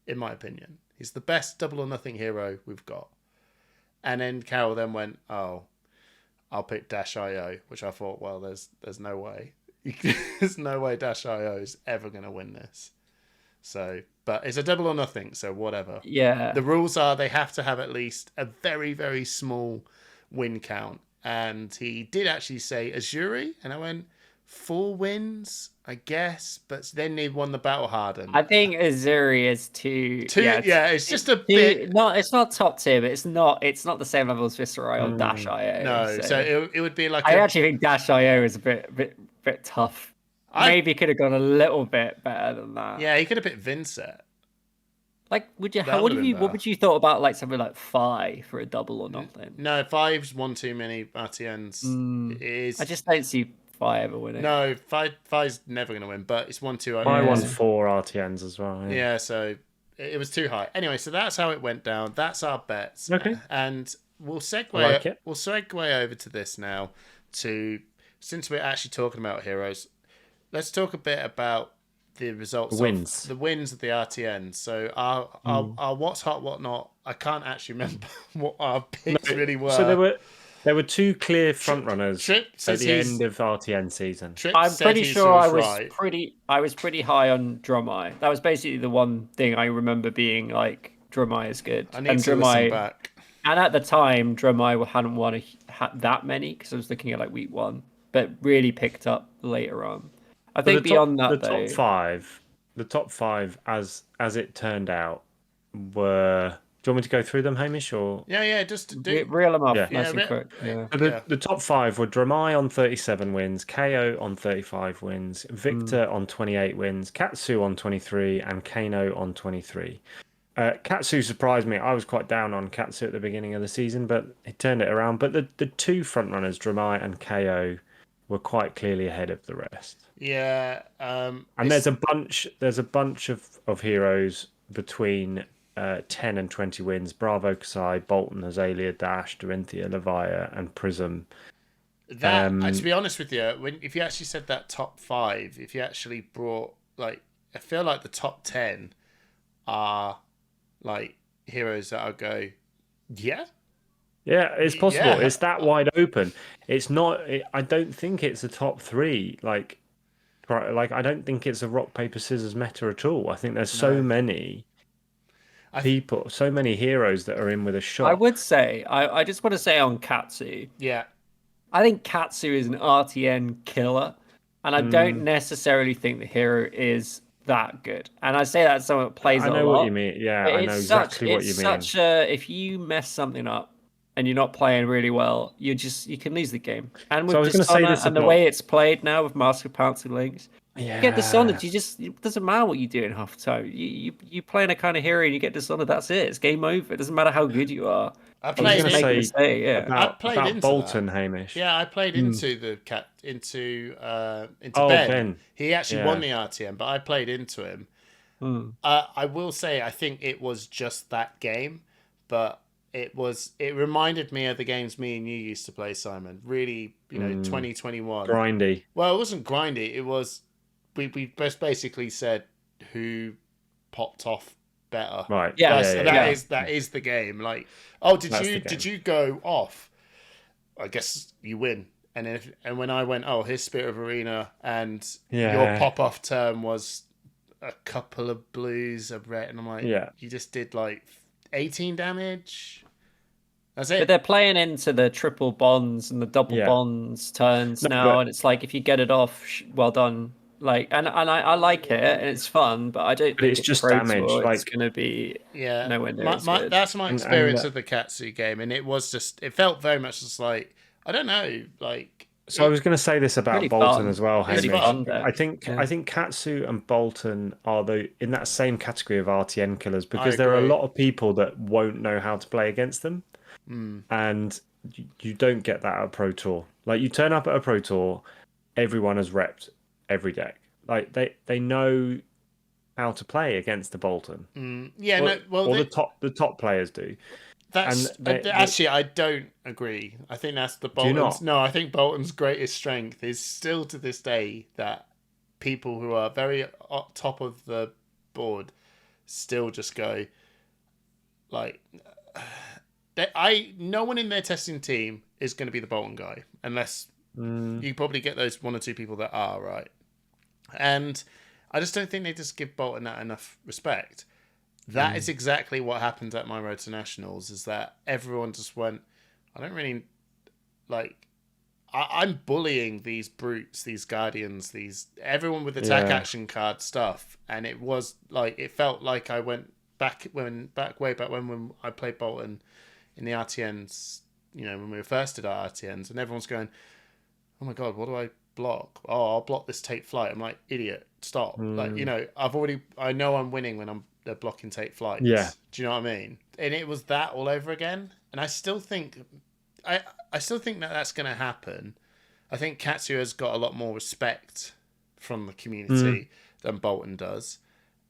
in my opinion. He's the best double or nothing hero we've got. And then Carol then went, oh, I'll pick Dash.io, which I thought, well, there's no way. There's no way Dash.io is ever going to win this. So, but it's a double or nothing, so whatever. Yeah. The rules are they have to have at least a very, very small win count. And he did actually say Azuri, and I went, 4 wins, I guess, but then they won the Battle Hardened. I think Azuri is too. Yeah, it's just a bit. No, it's not top tier, but it's not the same level as Viscerai or Dash.io. No, so it would be like. I actually think Dash.io is a bit tough. Maybe could have gone a little bit better than that. Yeah, he could have picked Vincent. Like, what would you thought about like something like 5 for a double or nothing? No, 5's one too many RTNs. I just don't see 5 ever winning. No, 5's never going to win, but it's 1-2. I won 4 RTNs as well. Yeah, so it was too high. Anyway, so that's how it went down. That's our bets. Okay. And we'll segue. We'll segue over to this now. Since we're actually talking about heroes, let's talk a bit about the results, the wins of the RTN. So our what's hot, what not. I can't actually remember what our picks really were. So there were 2 clear front runners at the end of RTN season. I'm pretty sure I was pretty high on Drumeye. That was basically the one thing I remember being like, Drumeye is good. I need to listen back. And at the time, Drumeye hadn't won that many because I was looking at like week 1, but really picked up later on. I think beyond that, the top five, as it turned out, were. Do you want me to go through them, Hamish? Or just reel them up. Quick. Yeah. The top 5 were Drumeye on 37 wins, KO on 35 wins, Victor on 28 wins, Katsu on 23, and Kano on 23. Katsu surprised me. I was quite down on Katsu at the beginning of the season, but he turned it around. But the 2 frontrunners, Drumeye and KO, were quite clearly ahead of the rest. Yeah. And there's a bunch of heroes between 10 and 20 wins. Bravo, Kasai, Bolton, Azalea, Dash, Dorinthia, Levia, and Prism. That, to be honest with you, if you actually said that top 5, if you actually brought, like, I feel like the top 10 are, like, heroes that I go, yeah? Yeah, it's possible. Yeah. It's that wide open. It's not. I don't think it's a top 3. Like I don't think it's a rock paper scissors meta at all. I think there's so many people, so many heroes that are in with a shot. I would say. I just want to say on Katsu. Yeah. I think Katsu is an RTN killer, and I don't necessarily think the hero is that good. And I say that as someone that plays a lot. I know what you mean. Yeah, I know exactly what you mean. It's such a, if you mess something up and you're not playing really well, you can lose the game. And with Dishonor and the way it's played now with Mask of Pouncing Links, you get Dishonored. It doesn't matter what you do in half the time. You play in a kind of hero and you get Dishonored. That's it. It's game over. It doesn't matter how good you are. I played into Bolton, Hamish. Yeah, I played into Ben. He actually won the RTM, but I played into him. I will say, I think it was just that game, but it reminded me of the games me and you used to play, Simon. Really, 2021. Grindy. Well, it wasn't grindy. It was we just basically said who popped off better. Right. Yeah. That is the game. Like, oh, did you go off? I guess you win. And when I went, oh, here's Spirit of Arena, and your pop off term was a couple of blues, a red, and I'm like, you just did like 18 damage. That's it. But they're playing into the triple bonds and the double bonds turns now, and it's like, if you get it off, well done. Like, and I like it, and it's fun, but I don't think it's just damage. It's going to be nowhere near as good. That's my experience of the Katsu game, and it felt very much just like, I don't know, like. So I was going to say this about Bolton as well, Hamish. I think Katsu and Bolton are in that same category of RTN killers, because there are a lot of people that won't know how to play against them, and you don't get that at a Pro Tour. Like, you turn up at a Pro Tour, everyone has repped every deck. Like, they know how to play against the Bolton. The top players do. That's actually, I don't agree. I think that's the Bolton's. Do you not? No, I think Bolton's greatest strength is still to this day that people who are very top of the board still just go like, no one in their testing team is going to be the Bolton guy unless you probably get those one or two people that are, right. And I just don't think they just give Bolton that enough respect. That is exactly what happened at my Road to Nationals, is that everyone just went, I don't really like, I'm bullying these brutes, these guardians, everyone with attack action card stuff. And it was like, it felt like I went way back when I played Bolton in the RTNs, when we first did our RTNs, and everyone's going, oh my God, what do I block? Oh, I'll block this take flight. I'm like, idiot, stop. Like, I know I'm winning when they're blocking take flights. Yeah. Do you know what I mean? And it was that all over again. And I still think, that that's going to happen. I think Katsu has got a lot more respect from the community than Bolton does.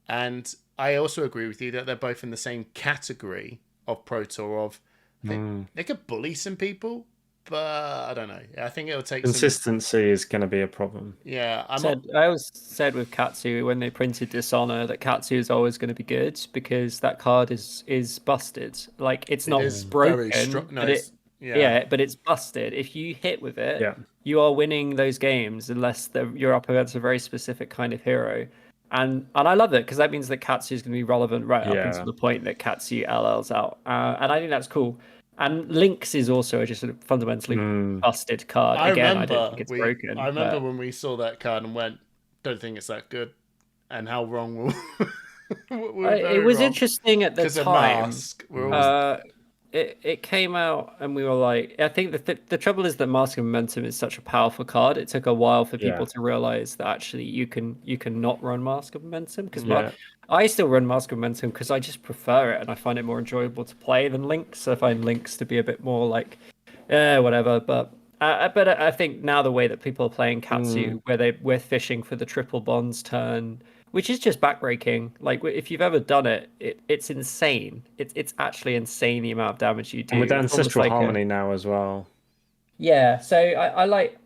And I also agree with you that they're both in the same category of Pro Tour of, I think they could bully some people, but I don't know. I think it'll take consistency is going to be a problem. Yeah, I always said with Katsu when they printed Dishonor that Katsu is always going to be good because that card is busted. Like it's not broken, but it's busted. If you hit with it, you are winning those games unless you're up against a very specific kind of hero. And I love it because that means that Katsu is going to be relevant right up until the point that Katsu LL's out, and I think that's cool. And Lynx is also just a fundamentally busted card. I don't think it's broken. I remember when we saw that card and went, don't think it's that good, and how wrong it was interesting at the time. It came out and we were like, I think the trouble is that Mask of Momentum is such a powerful card. It took a while for people to realize that actually you can not run Mask of Momentum because I still run Mask of Momentum because I just prefer it and I find it more enjoyable to play than Lynx. So I find Lynx to be a bit more like, whatever. But I think now the way that people are playing Katsu, where we're fishing for the triple bonds turn, which is just backbreaking. Like if you've ever done it, it's insane. It's actually insane the amount of damage you do. And with Ancestral Harmony now as well. Yeah, so I like,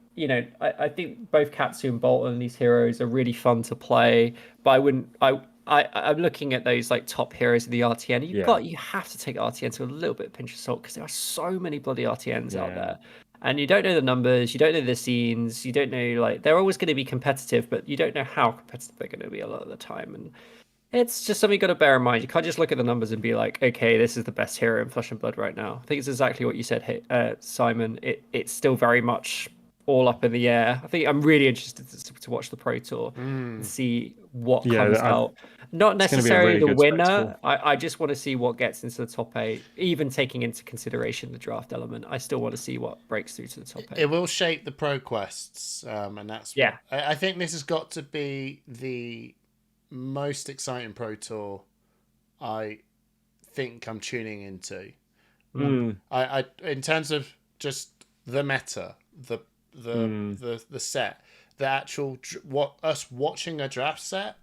I think both Katsu and Bolton, these heroes, are really fun to play. But I'm looking at those like top heroes of the RTN. You have to take RTN to a little bit of pinch of salt because there are so many bloody RTNs out there. And you don't know the numbers, you don't know the scenes, you don't know, like, they're always going to be competitive, but you don't know how competitive they're going to be a lot of the time. And it's just something you got to bear in mind. You can't just look at the numbers and be like, okay, this is the best hero in Flesh and Blood right now. I think it's exactly what you said, Simon. It's still very much all up in the air. I think I'm really interested to watch the Pro Tour and see what comes out. Not necessarily the winner. I just want to see what gets into the top 8, even taking into consideration the draft element. I still want to see what breaks through to the top 8. It will shape the pro quests, and that's I think this has got to be the most exciting Pro Tour I think I'm tuning into. I in terms of just the meta, the set, the actual us watching a draft set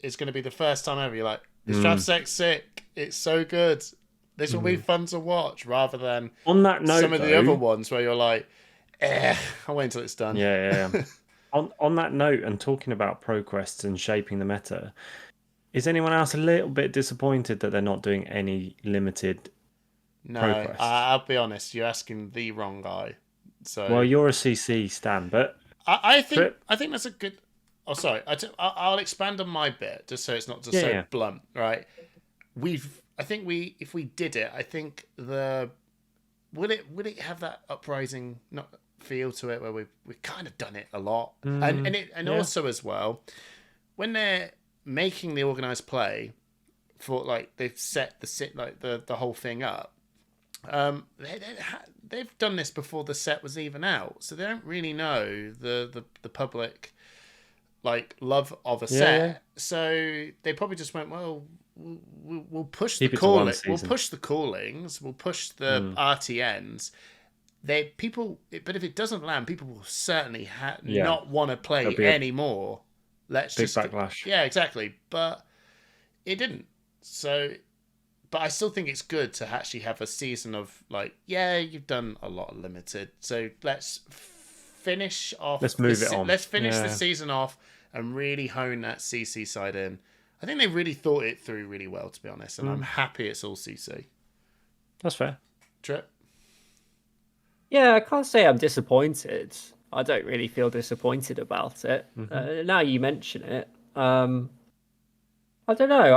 is going to be the first time ever you're like, this draft set's sick, it's so good, this will be fun to watch, rather than on that note, some of the other ones where you're like, I'll wait until it's done. On that note, and talking about pro quests and shaping the meta, is anyone else a little bit disappointed that they're not doing any limited pro quests? I'll be honest, you're asking the wrong guy. So well, you're a CC stan, but I think that's a good. Oh, sorry. I'll expand on my bit just so it's not just so blunt, right? If we did it, I think would it have that uprising feel to it where we've kind of done it a lot, and also as well when they're making the organized play for like they've set the whole thing up. They've done this before the set was even out, so they don't really know the public like love of a set. So they probably just went, well, we'll push the calling, we'll push the callings, we'll push the RTNs. But if it doesn't land, people will certainly not want to play anymore. Backlash. Yeah, exactly. But it didn't. So but I still think it's good to actually have a season of like, yeah, you've done a lot of limited, so let's finish off. Let's move it on. Let's finish the Yeah. season off and really hone that CC side in. I think they really thought it through really well, to be honest, and I'm happy it's all CC. That's fair. Trip. Yeah, I can't say I'm disappointed. I don't really feel disappointed about it. Now you mention it, I don't know.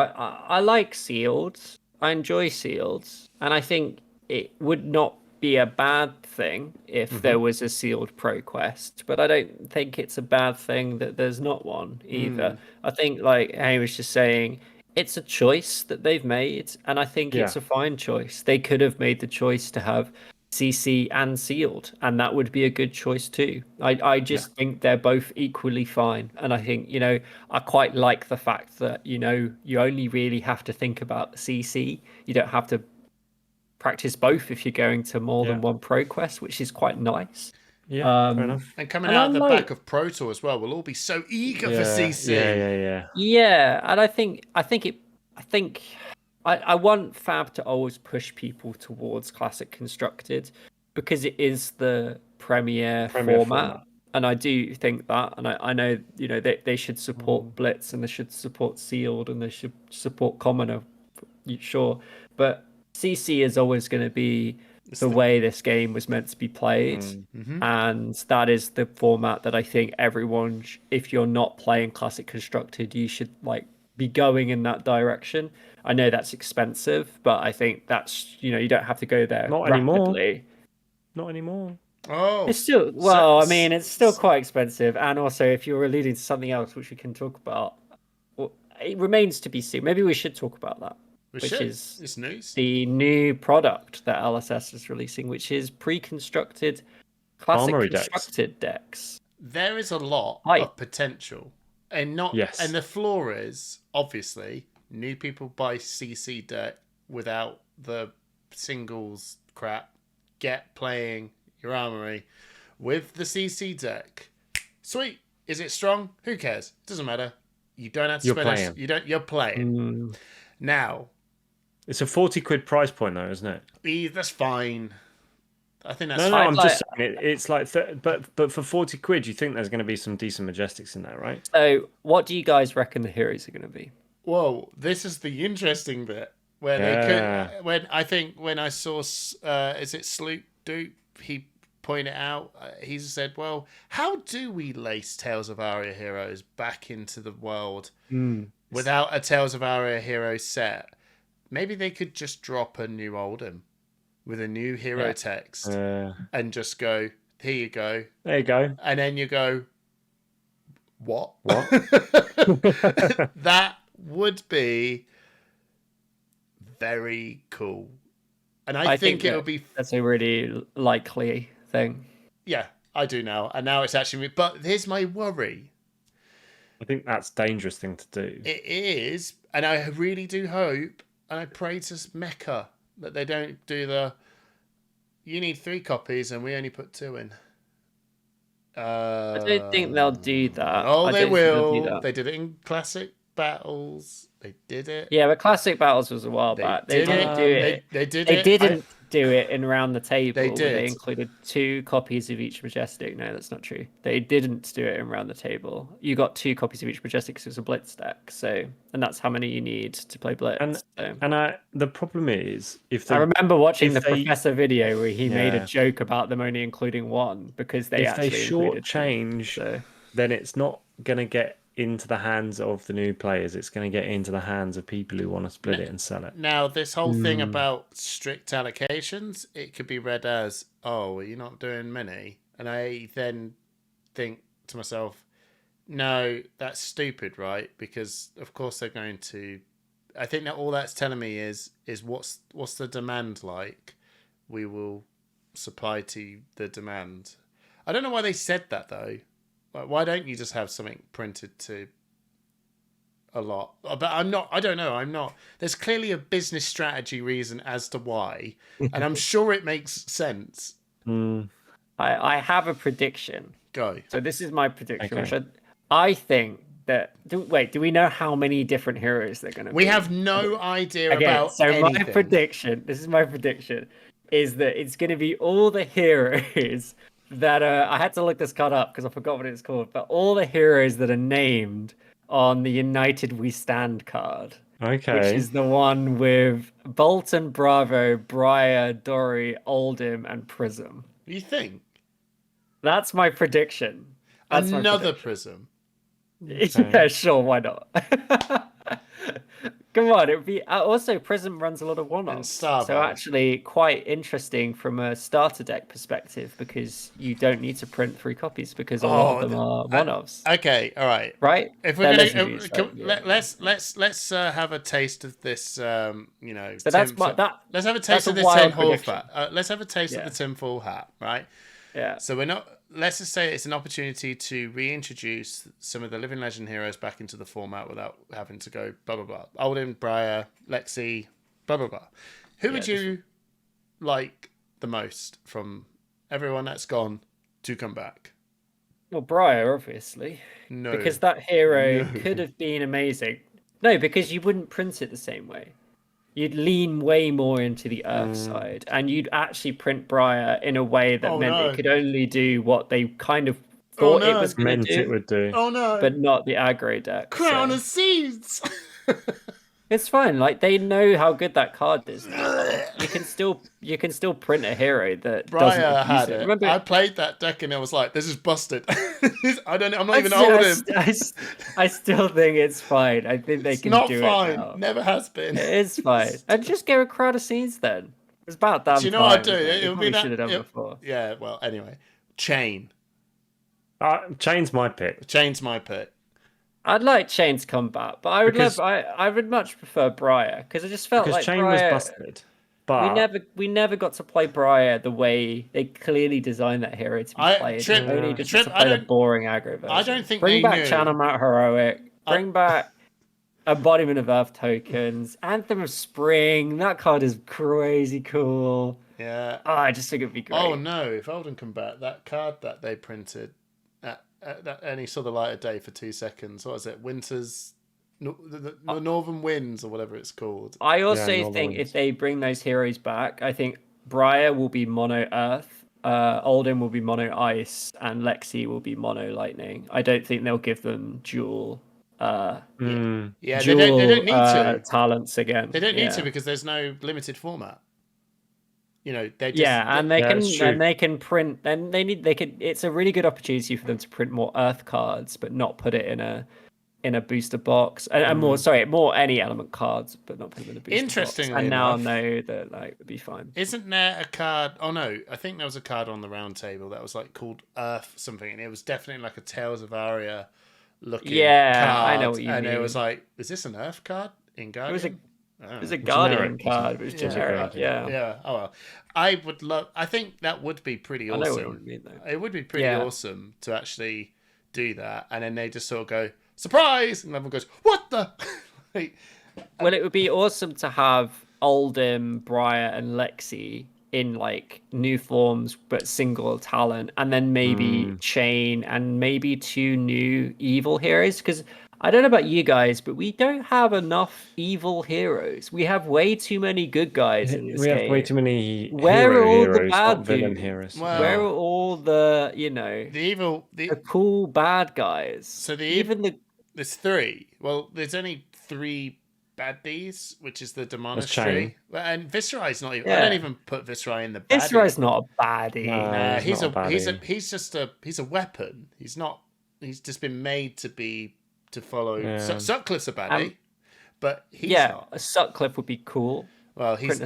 I like sealed. I enjoy sealed, and I think it would not be a bad thing if there was a sealed pro quest. But I don't think it's a bad thing that there's not one either. I think, like Henry was just saying, it's a choice that they've made, and I think it's a fine choice. They could have made the choice to have CC and sealed, and that would be a good choice too. I just think they're both equally fine, and I think, you know, I quite like the fact that, you know, you only really have to think about CC. You don't have to practice both if you're going to more than one pro quest, which is quite nice. Yeah, fair enough. And coming out of the back of Pro Tour as well, we'll all be so eager for CC. Yeah, and I think I want Fab to always push people towards Classic Constructed because it is the premier format. And I do think that, and I know, you know, they should support Blitz, and they should support Sealed, and they should support Commoner, sure. But CC is always going to be the way this game was meant to be played, and that is the format that I think everyone, if you're not playing Classic Constructed, you should like be going in that direction. I know that's expensive, but I think that's, you know, you don't have to go there rapidly. Not anymore. Oh, it's still, well, I mean, it's still quite expensive. And also, if you're alluding to something else, which we can talk about, well, it remains to be seen. Maybe we should talk about that. Is it's news. The new product that LSS is releasing, which is pre-constructed classic Armory constructed decks. There is a lot of potential, and and the flaw is obviously new people buy CC deck without the singles crap. Get playing your armory with the CC deck. Sweet. Is it strong? Who cares? Doesn't matter. You don't have to spend. You're playing. Now, it's a 40 quid price point though, isn't it? That's fine. I think that's fine. No, I'm just saying it's like, but for 40 quid, you think there's going to be some decent Majestics in there, right? So, what do you guys reckon the heroes are going to be? Whoa, this is the interesting bit where they could. When I saw, is it Sloop Dupe? He pointed out. He said, "Well, how do we lace Tales of Aria heroes back into the world without a Tales of Aria hero set? Maybe they could just drop a new Oldham with a new hero text and just go, here you go. There you go. And then you go, what? That would be very cool. And I think it'll be... That's a really likely thing. Yeah, I do now. And now it's actually... But here's my worry. I think that's a dangerous thing to do. It is. And I really do hope, and I pray to Mecca, that they don't do the... You need 3 copies and we only put 2 in. I don't think they'll do that. Oh, they will. They did it in Classic Battles. They did it. Yeah, but Classic Battles was a while back. They didn't do it. They didn't do it in Round the Table. They did. They included 2 copies of each Majestic. No, that's not true. They didn't do it in Round the Table. You got 2 copies of each Majestic because it was a Blitz deck. So, and that's how many you need to play Blitz. The problem is, I remember watching the Professor video where he made a joke about them only including 1 because they if they shortchange, then it's not going to get into the hands of the new players. It's going to get into the hands of people who want to split it and sell it. Now, this whole thing about strict allocations, it could be read as, oh, you're not doing many. And I then think to myself, no, that's stupid, right? Because of course they're going to... I think that all that's telling me is what's the demand like? We will supply to the demand. I don't know why they said that though. Why don't you just have something printed to a lot? But I don't know. There's clearly a business strategy reason as to why. And I'm sure it makes sense. I have a prediction. Go. So this is my prediction. Okay. I think Do we know how many different heroes they're going to be? We have no idea Okay, about so anything. my prediction, this is my prediction, is that it's going to be all the heroes that I had to look this card up because I forgot what it's called, but all the heroes that are named on the United We Stand card. Okay. Which is the one with Bolton, Bravo, Briar, Dory, Oldham, and Prism. You think? That's my prediction. That's Another Prism. Yeah, sure, why not? Come on, it would be also Prism runs a lot of one-offs, so actually quite interesting from a starter deck perspective because you don't need to print 3 copies because a lot of them are one-offs. Okay, all right, right. If we're gonna let's have a taste of this. So let's have a taste of this tinfoil hat. Let's have a taste of the tinfoil hat, right? Yeah. So we're not. Let's just say it's an opportunity to reintroduce some of the Living Legend heroes back into the format without having to go blah blah blah. Oldham, Briar, Lexi, blah blah blah. Who would you like the most from everyone that's gone to come back? Well, Briar, obviously. No. Because that hero could have been amazing. No, because you wouldn't print it the same way. You'd lean way more into the Earth side, and you'd actually print Briar in a way that meant it could only do what they kind of thought it was going to do. It would do. Oh no! But not the aggro deck. Crown of Seeds! It's fine. Like, they know how good that card is. You can still print a hero that Briar doesn't had it. it. Remember, I played that deck and I was like, this is busted. I'm not even Oldham. I still think it's fine. I think they can do it now. Never has been. It's fine. And just get a Crowd of Scenes then. It's about damn time. Do you know what I'd do? It would be that. Should have done before. Yeah. Well, anyway, Chain. Chain's my pick. Chain's my pick. I'd like Chain to come back, but I would much prefer Briar because I just felt like Chain Briar, was busted. But we never got to play Briar the way they clearly designed that hero to be played. Only just to play the boring aggro version. I don't think bring they back knew. Channel Mount Heroic. Bring back Embodiment of Earth Tokens. Anthem of Spring. That card is crazy cool. Yeah. I just think it'd be great. Oh no! If Oldham come back, that card that they printed, that only saw the light of day for 2 seconds. What was it? Winters. The Northern Winds or whatever it's called. I also think if they bring those heroes back, I think Briar will be mono Earth, Oldham will be mono Ice, and Lexi will be mono Lightning. I don't think they'll give them dual. Yeah, dual, they don't need to talents again. They don't need to because there's no limited format. They just, they can print. Then they could. It's a really good opportunity for them to print more Earth cards, but not put it in a booster box, and more any element cards, but not put them in a booster box. Interestingly and now enough, know that it'd be fine. Isn't there a card? Oh no, I think there was a card on the round table that was called Earth something, and it was definitely like a Tales of Aria looking card. I know what you mean. And it was like, is this an Earth card in Guardian? It was a Guardian card, but it was generic. Yeah. Oh well, I think that would be pretty awesome. I know what you mean, though. It would be pretty awesome to actually do that, and then they just sort of go surprise, and everyone goes, "What the?" Well, it would be awesome to have Oldham, Briar, and Lexi in new forms, but single talent, and then maybe Chain, and maybe 2 new evil heroes, because. I don't know about you guys, but we don't have enough evil heroes. We have way too many good guys in this game. We have way too many the bad villain heroes? Well, where are all the the cool bad guys? So there's 3. Well, there's only 3 baddies, which is the Demonistry. And Viserai not even. I don't even put Viserai in the baddie. Viserai's not a baddie. Nah, he's a weapon. He's just been made to follow. Sutcliffe's a baddie, but he's not. A Sutcliffe would be cool. Well, he's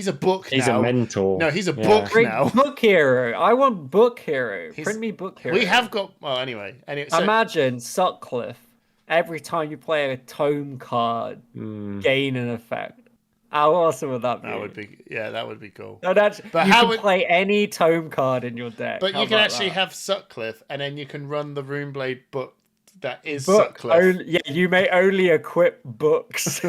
a book. He's a mentor. No, he's a book now. Book hero. I want book hero. Print me book hero. We have got. Well, anyway. Imagine Sutcliffe. Every time you play a tome card, gain an effect. How awesome would that be? That would be cool. No, you can play any tome card in your deck. But you can actually have Sutcliffe, and then you can run the Runeblade book. That is Sutcliffe. You may only equip books.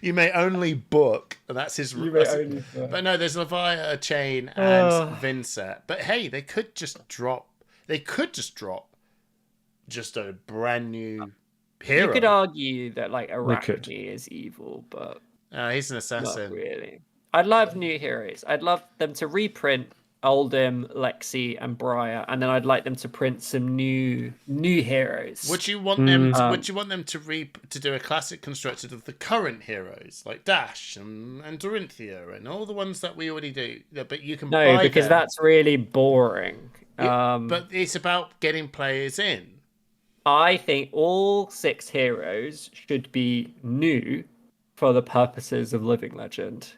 You may only book, and that's his. But no, there's Leviathan, Chain, and Vincent. But hey, they could just drop. just a brand new hero. You could argue that like could. Arachne is evil, but He's an not assassin. really. I'd love new heroes. I'd love them to reprint Oldhim, Lexi, and Briar, and then I'd like them to print some new heroes. Would you want them? Would you want them to do a classic constructed of the current heroes like Dash and Dorinthia and all the ones that we already do? But you can No, buy because them. that's really boring. But it's about getting players in. I think all 6 heroes should be new for the purposes of Living Legend.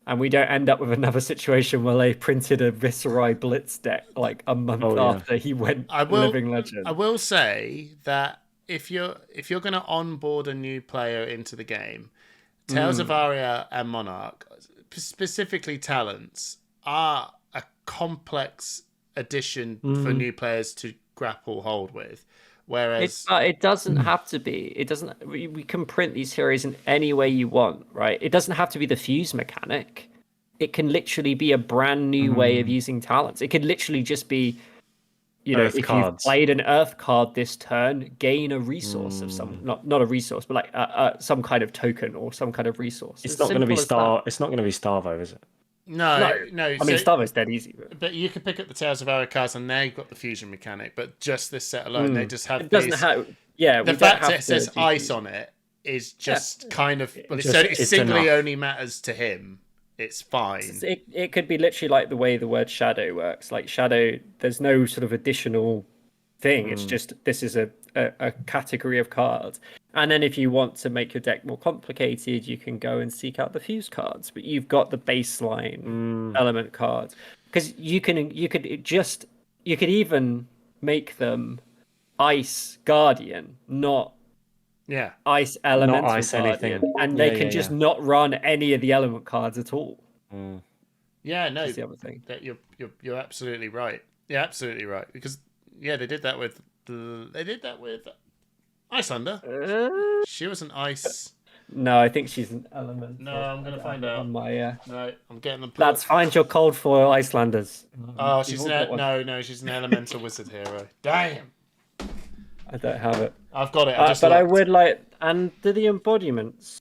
And we don't end up with another situation where they printed a Viserai Blitz deck like a month after he went Living Legend. I will say that if you're going to onboard a new player into the game, Tales of Aria and Monarch, specifically talents, are a complex addition for new players to grapple hold with. Whereas it doesn't have to be. It doesn't. We can print these heroes in any way you want, right? It doesn't have to be the fuse mechanic. It can literally be a brand new way of using talents. It could literally just be, Earth if cards. you've played an Earth card this turn, gain a resource of some, not a resource, but like some kind of token or some kind of resource. It's not going to be It's not going to be Starvo, is it? No. I mean, Starvo's dead easy. But you can pick up the Tales of Aria cards and they've got the fusion mechanic. But just this set alone, they just have. It doesn't have. Yeah, the fact that it says ice on it is just kind of. Well, it simply only matters to him. It's fine. It could be literally like the way the word shadow works. Like shadow, there's no sort of additional thing. It's just this is a category of cards. And then if you want to make your deck more complicated, you can go and seek out the fuse cards. But you've got the baseline element cards. Because you could even make them Ice Guardian, not Ice Elemental not Ice Guardian. anything. And they can just not run any of the element cards at all. Yeah, no. That's the other thing. That you're absolutely right. Yeah, absolutely right. Because they did that with Icelander. She was an ice. No, I think she's an element. No, I'm gonna find out. No, I'm getting them. Let's find your cold foil Icelanders. Oh, she's she's an elemental wizard hero. Damn. I don't have it. I've got it. I would like. And do the embodiments?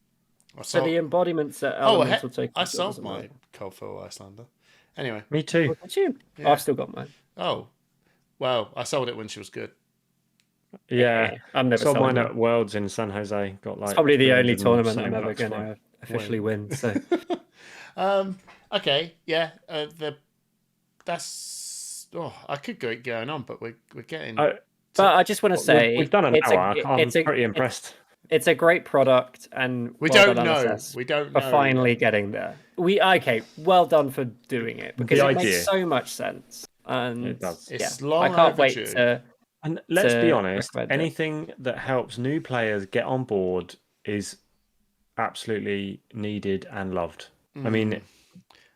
So the embodiments are elemental tokens. I sold my cold foil Icelander. Anyway. Me too. Did you? Yeah. I've still got mine. Oh, well, I sold it when she was good. Yeah, I've never sold mine at Worlds in San Jose. Got like it's probably the only tournament I'm ever going to officially win. So, okay, yeah, that's. Oh, I could go going on, but we're getting. But I just want to say we've done an hour. I'm pretty impressed. It's a great product, and we don't know. We don't know. For finally getting there. Well done for doing it because it makes so much sense. And it does. It's long I can't overdue. wait to. And let's be honest, anything that helps new players get on board is absolutely needed and loved. I mean,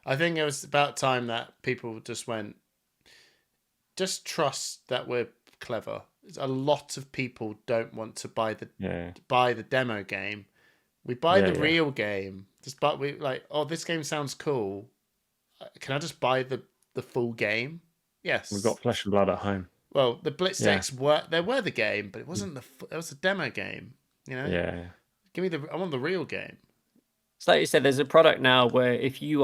I think it was about time that people just went, just trust that we're clever. A lot of people don't want to buy the demo game. We buy the real game. This game sounds cool. Can I just buy the full game? Yes. We've got Flesh and Blood at home. Well, the Blitz decks were the game, but it wasn't it was a demo game. Yeah. Give me I want the real game. So like you said, there's a product now where if you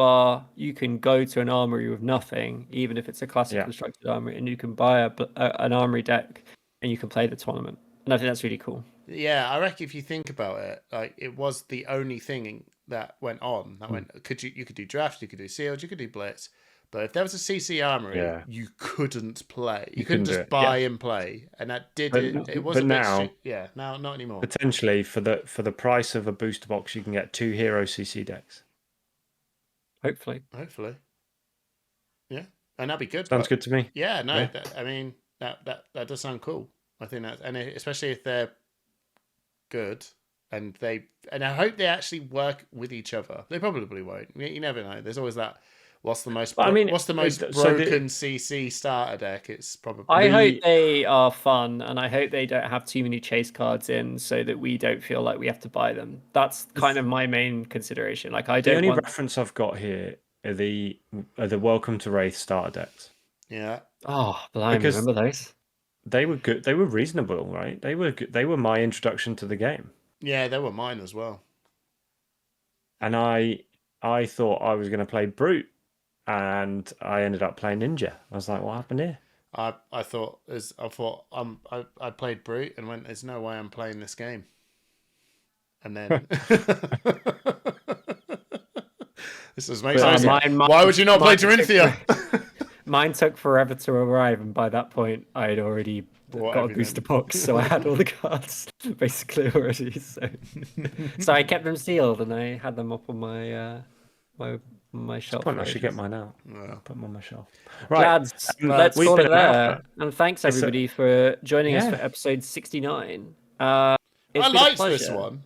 can go to an armory with nothing, even if it's a classic constructed armory, and you can buy an armory deck and you can play the tournament. And I think that's really cool. Yeah, I reckon if you think about it, like it was the only thing that went on. You could do draft, you could do sealed, you could do blitz. But if there was a CC armory, you couldn't play. You couldn't just buy and play, and that did it. It was now not anymore. Potentially for the price of a booster box, you can get 2 hero CC decks. Hopefully, yeah, and that'd be good. Sounds good to me. Yeah, no, that does sound cool. I think especially if they're good, and I hope they actually work with each other. They probably won't. You never know. There's always that. What's the most broken CC starter deck? It's probably. I hope they are fun, and I hope they don't have too many chase cards in, so that we don't feel like we have to buy them. That's kind of my main consideration. Like the only reference I've got here are the Welcome to Wraith starter decks. Yeah. Oh, blimey, remember those? they were good. They were reasonable, right? They were good. They were my introduction to the game, Yeah, they were mine as well. and I thought I was going to play Brute, and I ended up playing Ninja. I was like, what happened here? I played Brute and went, there's no way I'm playing this game. And then this was makes sense. Why would you not play Dorinthia? Mine took forever to arrive, and by that point, I had already got a booster box, so I had all the cards basically already. So I kept them sealed, and I had them up on my my shelf. I should get mine out. Yeah. Put them on my shelf. Right, lads, let's we've call been it an there. hour. And thanks everybody for joining us Yeah. for episode 69. It's I been a liked this pleasure. one.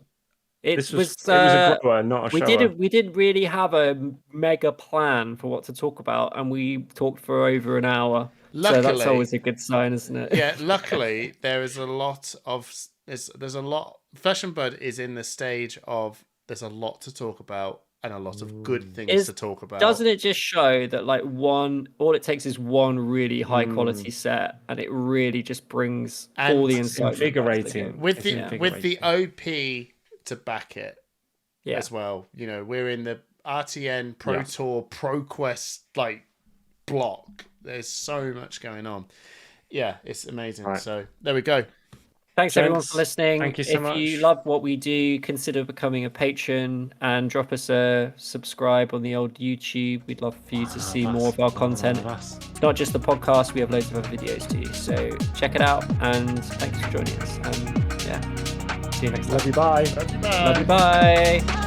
It This was it was a grower, not a shower. we didn't really have a mega plan for what to talk about, and we talked for over an hour. So that's Luckily- always a good sign, isn't it? Yeah, luckily there is a lot of there's a lot. Flesh and Blood is in the stage of there's a lot to talk about and a lot of good things to talk about. Doesn't it just show that like all it takes is one really high quality set, and it really just brings And all the it's insight invigorating. with the Yeah. with the OP to back it Yeah. as well? You know, we're in the RTN Pro Yeah. Tour Pro Quest like block. There's so much going on. Yeah, it's amazing. Right. So there we go. Thanks everyone Gents, for listening. thank you so if you much. love what we do, consider becoming a patron and drop us a subscribe on the old YouTube. We'd love for you to see more of our content. Not just the podcast, we have loads of other videos too. So check it out, and thanks for joining us. And yeah, see you next time. Love you. Bye. Bye. Love you, bye.